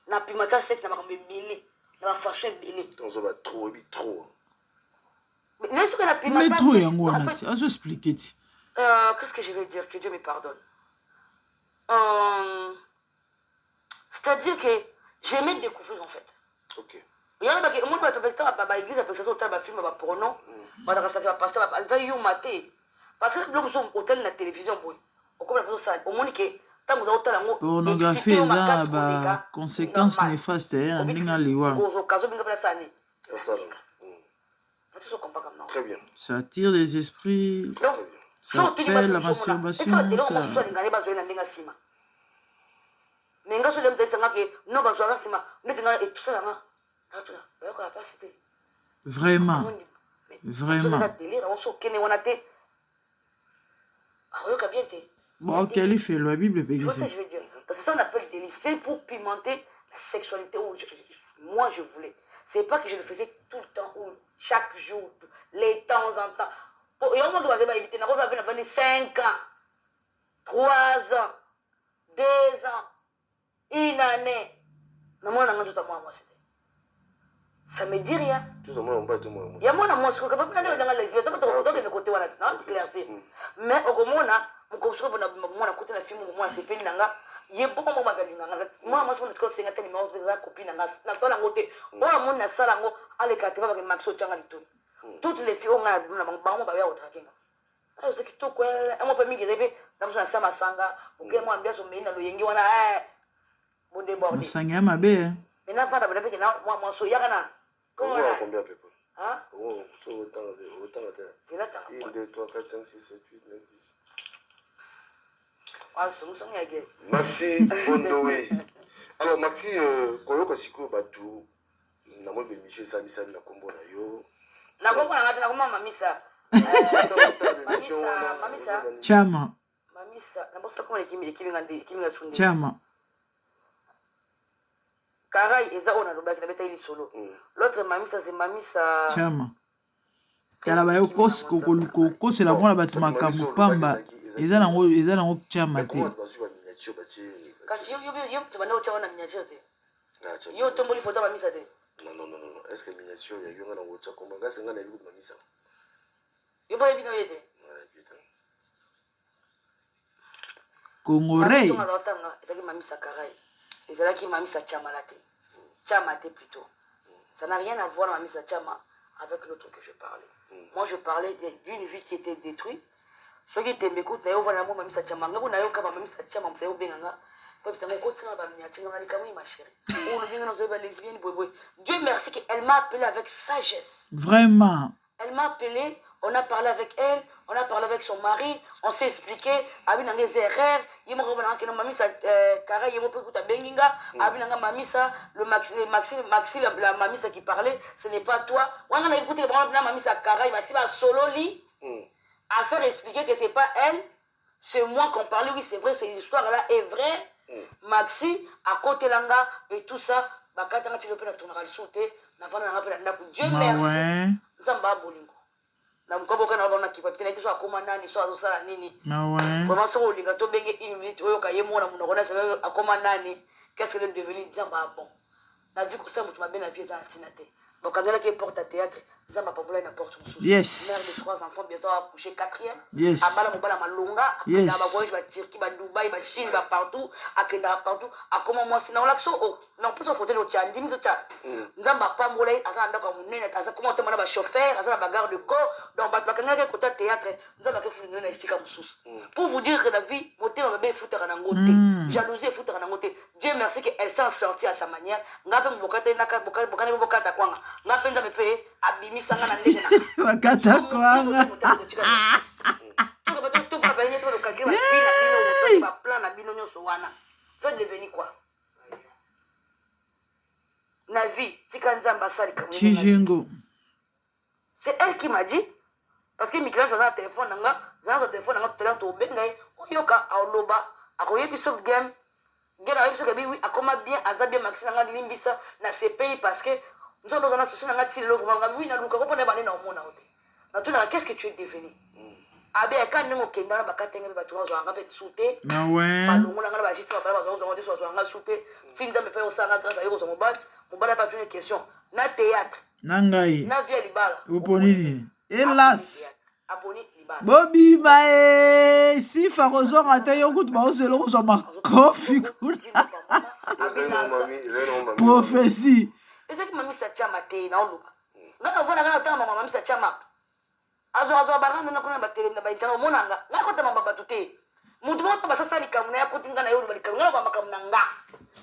On a pimenté le sexe, on a mêlé. On a façon mêlée. On va trop, trop. Mais ce qu'on a pimenté le sexe. En fait, expliquer. Qu'est-ce que je vais dire? Que Dieu me pardonne. C'est-à-dire que j'aimais découvrir en fait. Ok. Il y a des gens qui ont fait l'église, après ça, ils ont film, porno, parce que nous sommes au hôtel de la télévision, au monde qui pornographie eza ba conséquences néfastes ya ndinga liwa. Très bien. Ça attire les esprits. Ça appelle la masturbation. Vraiment. Vraiment. Bon, quel fait la Bible c'est ça que je veux dire. Parce que ça on appelle délit. C'est pour pimenter la sexualité où moi je voulais. C'est pas que je le faisais tout le temps ou chaque jour, les temps en temps. Il y a un moment où je vais éviter. On va venir 5 ans, 3 ans, 2 ans, 1 année. Non, moi, on a tout à moi, c'était. Ça me dit rien. Tout à moi, on bat tout moi. Il y a moi, je suis capable de les yeux. Tu côté voilà, clairement. Mais au moment là, mon coach, moi, côté la film, moi, c'est peine nanga. Il y a beaucoup de moi, je suis c'est ngata numéro de la copine na sala ngote. Moi, mon na sala ngo ale kativa avec Maxo Changa tout. Toutes les filles ont na ba ba ya otrakenga. Ah, c'est que tout quoi, on peut m'y rêver. Dans une sama sanga, ou que moi, bien sûr, mais na lo yengi wana bon débordé. Sanga mabe. Mais là, va d'abord que moi, so yakana. Comment combien de people? Hein? Oh, so autant de. 1, 2, 3, 4, 5, 6, 7, 8, 9, 10. Maxi Bondowe. Alors Maxi, koyoka siko batu na mo be Michel Sani na kombo na yo. Na kombo na ngati na kombo mamisa. Mamisa. Chama. Mamisa. Na bosa kombo kimi ngandi sundi. Chama. Karai eza ona lobaki na beta ili solo. L'autre mamisa c'est mamisa. Chama. Kala ba yo ko c'est la mwana batu makambo pamba. Eza nango chama te. Kasi yo tu bana ucha wana miniature te. Yo tomboli photo mamisa te. Non. Est-ce que miniature ya yo ngana ucha komba ngasi ngana biku mamisa. Yo ba bino yete. Ouais, putain. Congolais. Ezaki mamisa Karai. Ezaki mamisa Chama la te. Chama te plutôt. Ça n'a rien à voir mamisa Chama avec l'autre que je parlais. Moi je parlais d'une vie qui était détruite. Ce qui était m'écoute, na yo voilà moi mamisa Chama. Ngako na yo kaba mamisa Chama mtayo benganga. Parce que mon côté ça va venir tinga ngani kamui ma chérie. Ou le binga no lesbienne boy. Dieu merci qu'elle m'a appelé avec sagesse. Vraiment. Elle m'a appelé, on a parlé avec elle, on a parlé avec son mari, on s'est expliqué, abina des erreurs, yemo robana que no mamisa Kara yemo pe kuta benginga, abina nga mamisa, le Maxi la mamisa qui parlait, ce n'est pas toi. Wanga na écouté la mamisa Kara, il va si va solo li à faire expliquer que c'est pas elle, c'est moi qu'on parlait, oui, c'est vrai, cette histoire là est vraie. Maxi à côté langa et tout ça, bakata tu le peux na ton sauter, na vana na pe na Dieu merci. Nzamba bolingo. Na mkoboka na bana kipa tena itiso akoma nani so azosala nini. Na ouais. Comment ça olinga to benge 1 minute oyo ka yemo na munoko na sala akoma nani. Qu'est-ce qu'elle est devenu nzamba bon. Na vie ko ça mutu mabe na vie za atina te. Donc quand elle porte à théâtre, Nzamba Pambola na porte mon Yes. Mère de 3 enfants, bientôt à coucher 4e. Yes. Abala Mobala Malonga. Yes. Akenda ba voyage ba Turquie, ba Dubaï, ba Chine, ba partout. Akenda partout. Akoma moi sina olaxo. Oh, non plus au fauteuil au tchandi, mi tcha. Nzamba Pambola azanda ka munene taza comment te mana ba chauffeur, azanda ba garde de corps. Donc ba bakanga ke côté théâtre, nzamba ke fini na ifika mususu. Pour vous dire que la vie, moté on va bien foutre na ngoté. Jalousie foutre na ngoté. Dieu merci qu'elle s'en sortie à sa manière. Ngape mbokate naka bokane bokata kwanga. Ngape nza mepe abimi sanga na ndenge na. Bakata kwanga. Ça devenu quoi? Na vie, tika nzamba sali kamwe. Chijingo. C'est elle qui m'a dit parce que Michel faisait un téléphone nanga, zana téléphone nanga tout à l'heure to bengai, oyoka aoloba, akoye biso game. Gena biso ke oui, akoma bien azabia maxi nanga limbisa na CPI parce que nous avons dans la société nanga tilo vraiment oui na luka ko pona bane na omona ote. Na tuna qu'est-ce que tu es devenu? Abe ka ndenge kenda na bakatenge ba tuwa zo anga pe souté. Na ouais. Balongo nanga ba jista ba zo zo zo anga souté. Tinda me pe o sanga grâce à yo zo mobala pas une question. Na théâtre. Nangai. Na via libala. Uponini. Hélas. Aboni libala. Bobi mae si fakozonga te yo kutu baoselo kozwa makofi kuna. Prophétie. Ezaki mami sa chama te na oluka. Ngana vona ngana tanga mami sa chama. Azo baranga na kuna batele na baitana monanga. Ngako tama babatu te. Mutu moto basasa likamuna ya kutinga na yo likamuna ba makamuna nga.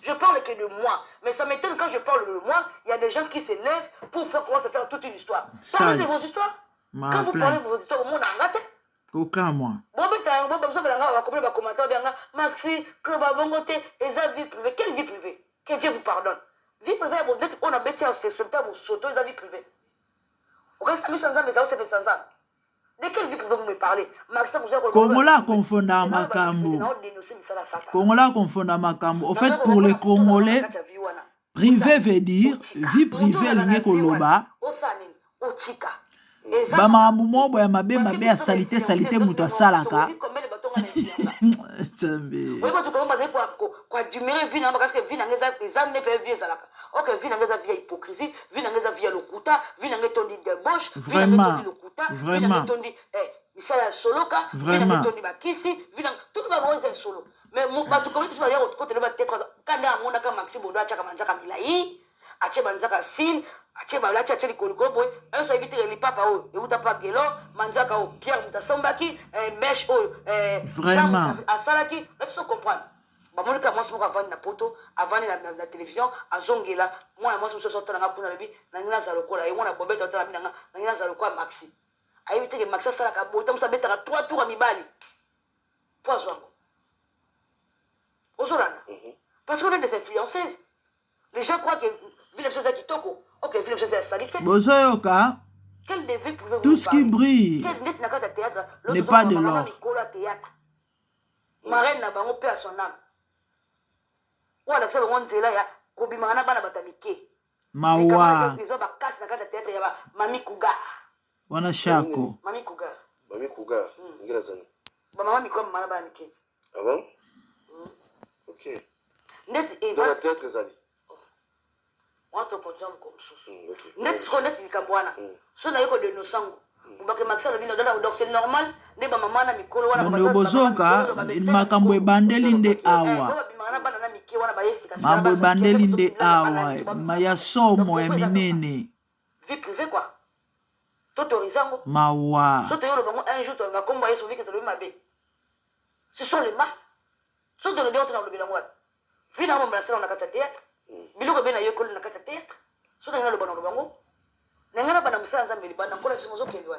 Je parle que de moi, mais ça m'étonne quand je parle de moi, il y a des gens qui se lèvent pour commencer à faire toute une histoire. Parlez de vos histoires. Quand vous parlez de vos histoires au monde angate. Aucun moi. Bon ben bon besoin belanga va commenter les commentaires bien Maxi, Club Bongote, et ça vie privée. Quelle vie privée? Que Dieu vous pardonne. Vie privée, on a bêté à ce sultan au soto de la vie privée. Au cas où ça mais ça c'est sans ça. De quelle vie privée vous me parlez? Maxi vous avez Congola confondant makambo. Congola confondant makambo. Au fait pour les Congolais, privé veut dire vie privée linge koloba. Bamakambo mo boya mabe mabe ya salite salite muto asalaka. Tsambe. Oui, parce que on va quoi admirer vie parce que vie n'angeza examiner pe vie salaka. OK, vie n'angeza vie hypocrisie, vie n'angeza vie lokuta, vie n'angeza tondi débauche, vraiment. Vie n'angeza tondi misala soloka, vie n'angeza tondi bakisi, vie n'angeza tout ba bon solo. Mais ba tu comment tu vas dire côté le ba te kanda amona ka Maxi Bondo achaka manzaka milai, ache manzaka sin. Ache balati ache likoliko boy un so éviter les papa o et uta pa gelo manzaka o Pierre mutasombaki mesh o vraiment asalaki là tu comprendre ba monika moi smoka avant na poto avant la télévision azongela moi moi so sorta na kuna lebi na ngina za lokola et moi na bobeta tala mina na ngina za lokola Maxi a éviter que Maxi sala ka bota musa beta 3 tours à mibali poids wango ozolana parce qu'on est des influenceuses les gens croient que ville chose qui toko. OK, ville chose salité. Bozoyoka. Quel devait pouvez-vous tout ce qui brille n'est pas de l'or. Marraine na bango pe à son âme. Ou ala ça bango nzela ya kobimana bana batamike. Mawa. Ils ont ba casse na kata théâtre ya ba Mami Kuga. Wana shako. Mami Kuga. Mami Kuga. Ngira zani. Ba mama mikoma mana ba mike. Ah bon? OK. Ndesi Eva. Dans la théâtre zali. Wato konjam ko susu. Ndesi ko ndesi likambwana. So na yoko de no sango. Mbake Maxi na bino dada donc c'est normal nde ba mama na mikolo wana ba bozoka makambo ebandeli nde awa. Mambo ebandeli nde awa. Maya somo ya minene. Vie privée quoi. T'autorisant. Mawa. So te yoro bango un jour to na komba yeso vite to le mabe. Ce sont les mains. So te le deo to na le bilango. Vina mo mbrasela na kata théâtre. Biloko bena yekolo na kata théâtre. So te na le bango bango. Nengana bana musala nzambe libana kola biso mozo kendwa.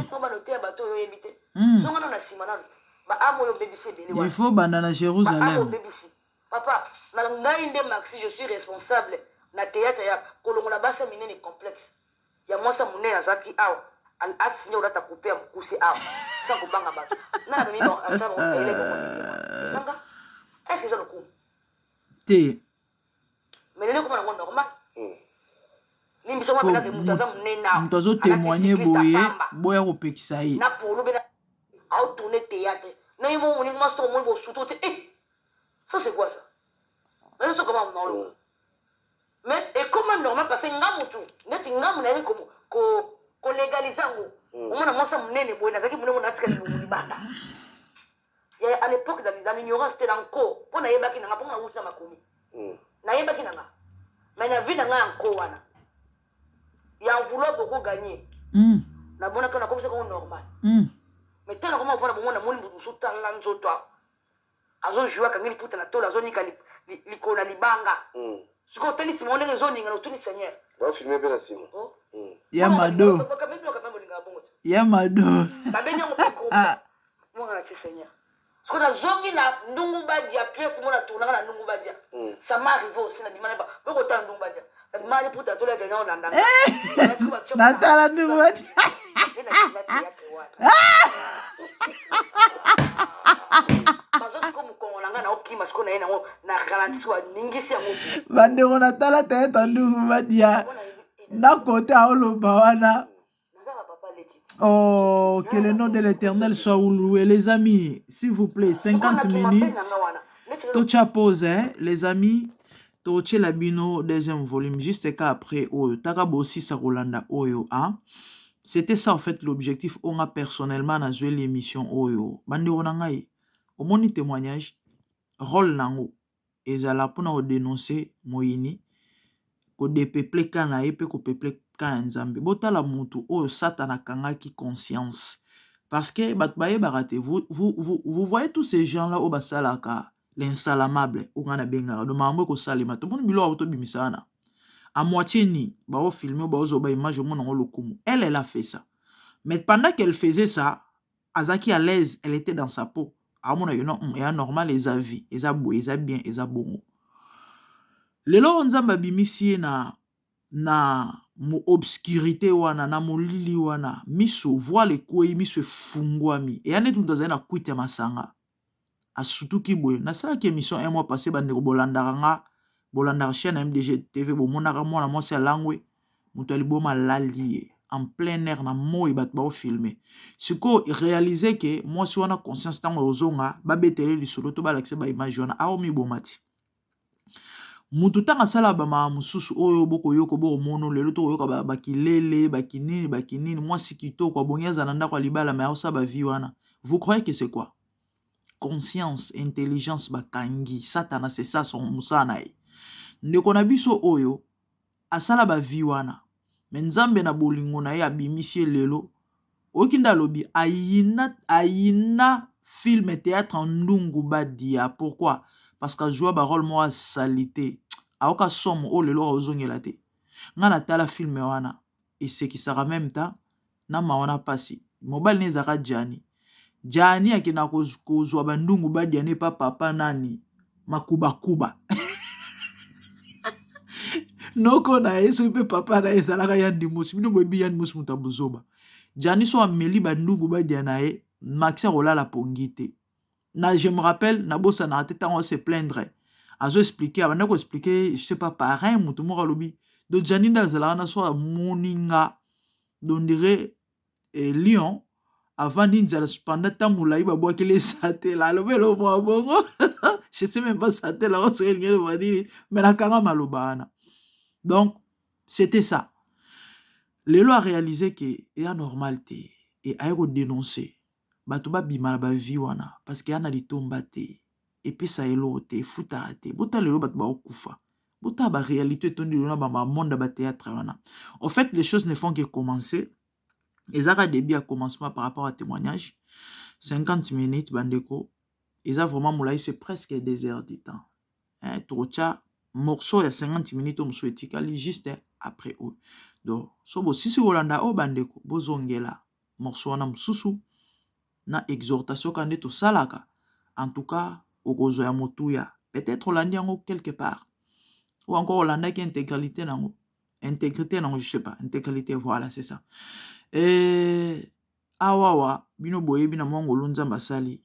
Ko bana te bato yo yebite. So ngana na sima nanu. Ba amo yo bebisi beli wa. Il faut bana na Jérusalem. Papa, na ngai nde Maxi je suis responsable na théâtre ya kolongola basa minene complexe. Ya mwasa munene azaki aw. Al asigné ou data couper mkusi aw. Sans kubanga bato. Na na mi bon asa bon ele bon. Sanga. Est-ce que ça le coup? Té. Mais le comment on normal. Mutazo témoigner boye boya kopekisa ye na polo bena a tourner théâtre na yimo moni master mo bo suto te ça c'est quoi ça mais ça comment on mais et comment normal parce que ngamu tu neti ngamu na yiko ko légaliser yango omona mwasi monene boye nazalaki monene mona atikali libanda à l'époque dans l'ignorance te nanko mpo nayebaki nanga mpo nga wuti na makomi nayebaki nanga mais na vie nanga ya nko wana ya vouloir beaucoup gagner namonaka nakomisaka ngo normal mais tala koma vona bomona moni mutu mosusu tala nzoto azojue akangi liputa na tolo azonika likolo na libanga sikoyo otali nsima ondenge ezoninga na otuni seigneur bafilme mpe na nsima ya mado ya mado babengi yango mpe mwanga na tie seigneur sikoyo nazongi na ndungu badia pièce mo na tournaka na ndungu badia ça m'est arrivé aussi na bimana okotala ndungu badia na bimana liputa tolo yakenya olandanga natala ndungu badia bandeko natala te eta ndungu badia na kote aoloba wana. Oh, que le nom de l'Éternel soit loué. Les amis, s'il vous plaît, 50 minutes. Tocha pause, hein, les amis. Toche la bino deuxième volume, juste qu'après, Oyo. Takabo aussi sa Rolanda Oyo, hein. C'était ça, en fait, l'objectif. On a personnellement à jouer l'émission Oyo. Bande onangai. Au moni témoignage, rôle nango. Et ça là pour nous dénoncer Moïni. Ko dépeuple kana epe ko peuple kana nzambe. Botala mutu oyo satana kangaki conscience. Parce que batbaye barate, vous voyez tous ces gens-là au basalaka, l'insalamable, ou ngana benga, de mambo ko salima. Tout le monde bilo auto bimisana. À moitié ni, ba o filmer, ba o zoba image, mon on lokumu. Elle a fait ça. Mais pendant qu'elle faisait ça, Azaki à l'aise, elle était dans sa peau. À mon avis, non, et normal, les avis, les abou, les bien, les abongo. Lelo nzamba bimisi na mo obscurité wana na molili wana miso voile kwei miso fungwami et ane tunta na kuite masanga asutuki boye na sala ki émission un mois passé bande ko bolanda chaîne MDG TV bo monaka mwana mwasi alangwe muto aliboma lalié en plein air na moi bat ba filmer siko réaliser que mwasi wana conscience tango ozonga ba betele lisolo to ba lakse ba image wana a omi bomati mutu tanga sala ba ma mususu oyo boko yoko boko mono lelo to yoka bakilele bakinini mwasi kitoko abonyaza na ndako libala mais osa ba vie wana. Vous croyez que c'est quoi? Conscience, intelligence bakangi satana, c'est ça son musana e. Ndeko na biso oyo asala ba vie wana mais nzambe na bolingo na ye abimisi lelo okinda lobi ayina film théâtre en ndungu badia. Pourquoi? Parce que joua ba rôle moi salité aoka somme o lelo ozongela te ngana tala film wana et ce qui sera même temps na mawana pasi mobile nezaka Jani akina kozwa bandungu badia ne papa nani makuba noko na eso pe papa na ezalaka yandi musi bino bobi yandi musi mutabuzoba Jani so ameli bandungu badia na e maxi rolala pongite. Na, je me rappelle, Nabosa na tête on se plaindre. Azo expliquer, avant de expliquer, je sais pas, pareil, moutou mora lobi. Donc, Janine Zalana soit moninga, donc dirait Lyon, avant d'inzala, pendant temps moulaï, babo qui les saté là, le vélo, moi, bon, je sais même pas saté là, on se va dire, mais la kanga malobana. Donc, c'était ça. Lélo a réalisé que, il y a normalité, et a dénoncé. Bato ba bima ba vie wana parce que yana litomba te et puis ça elo te futa te bota lelo bato ba okufa bota ba réalité tondi lona ba monde ba théâtre wana. En fait les choses ne font que commencer et ça a début à commencement par rapport à témoignage 50 minutes bandeko et ça vraiment moulay c'est presque des heures du temps hein trocha morceau ya 50 minutes on souhaitikali juste après eux donc so bo sisi Holanda o bandeko bozongela morceau wana msusu na exhortation quand to salaka en tout cas au gozo ya motuya peut-être Hollandais yango quelque part ou encore Hollandais qui intégrité nango je sais pas intégralité voilà c'est ça et awawa bino boye bina mongolo nzamba sali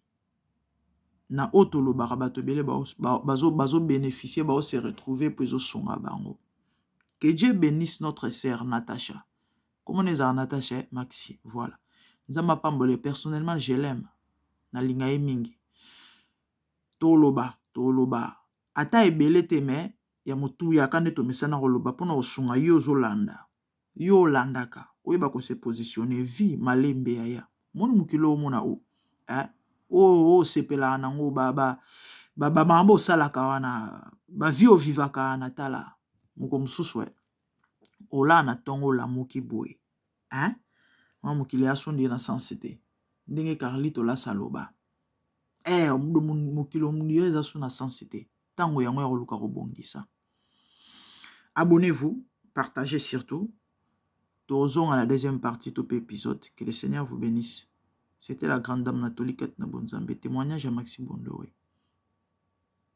na otolo barabato bele bazo bénéficier ba se retrouver pour zo songa bango. Que Dieu bénisse notre sœur Natacha. Comment les a Natacha Maxi voilà. Nzamba pambole personnellement je l'aime na linga mingi toloba ata ebele te me ya motu ya kande to mesana koloba pona osunga yo landaka oyeba ko se positionner vie malembe ya moni mukilo mona o o sepela nango ba mambo salaka wana ba vie o vivaka na tala moko mususu ola na tongo la moki boy mwa mukili asundi na sensité ndenge Carlito la saloba mukili omundi eza su na sensité tango yango ya koluka kobongisa. Abonnez-vous, partagez surtout. Tozong à la deuxième partie de l'épisode. Que le Seigneur vous bénisse. C'était la grande dame Nathalie Katnabonzambe. Témoignage à Maxime Bondowe.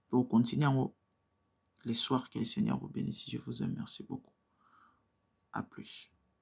Pour continuer les soirs, que le Seigneur vous bénisse. Je vous aime. Merci beaucoup. À plus.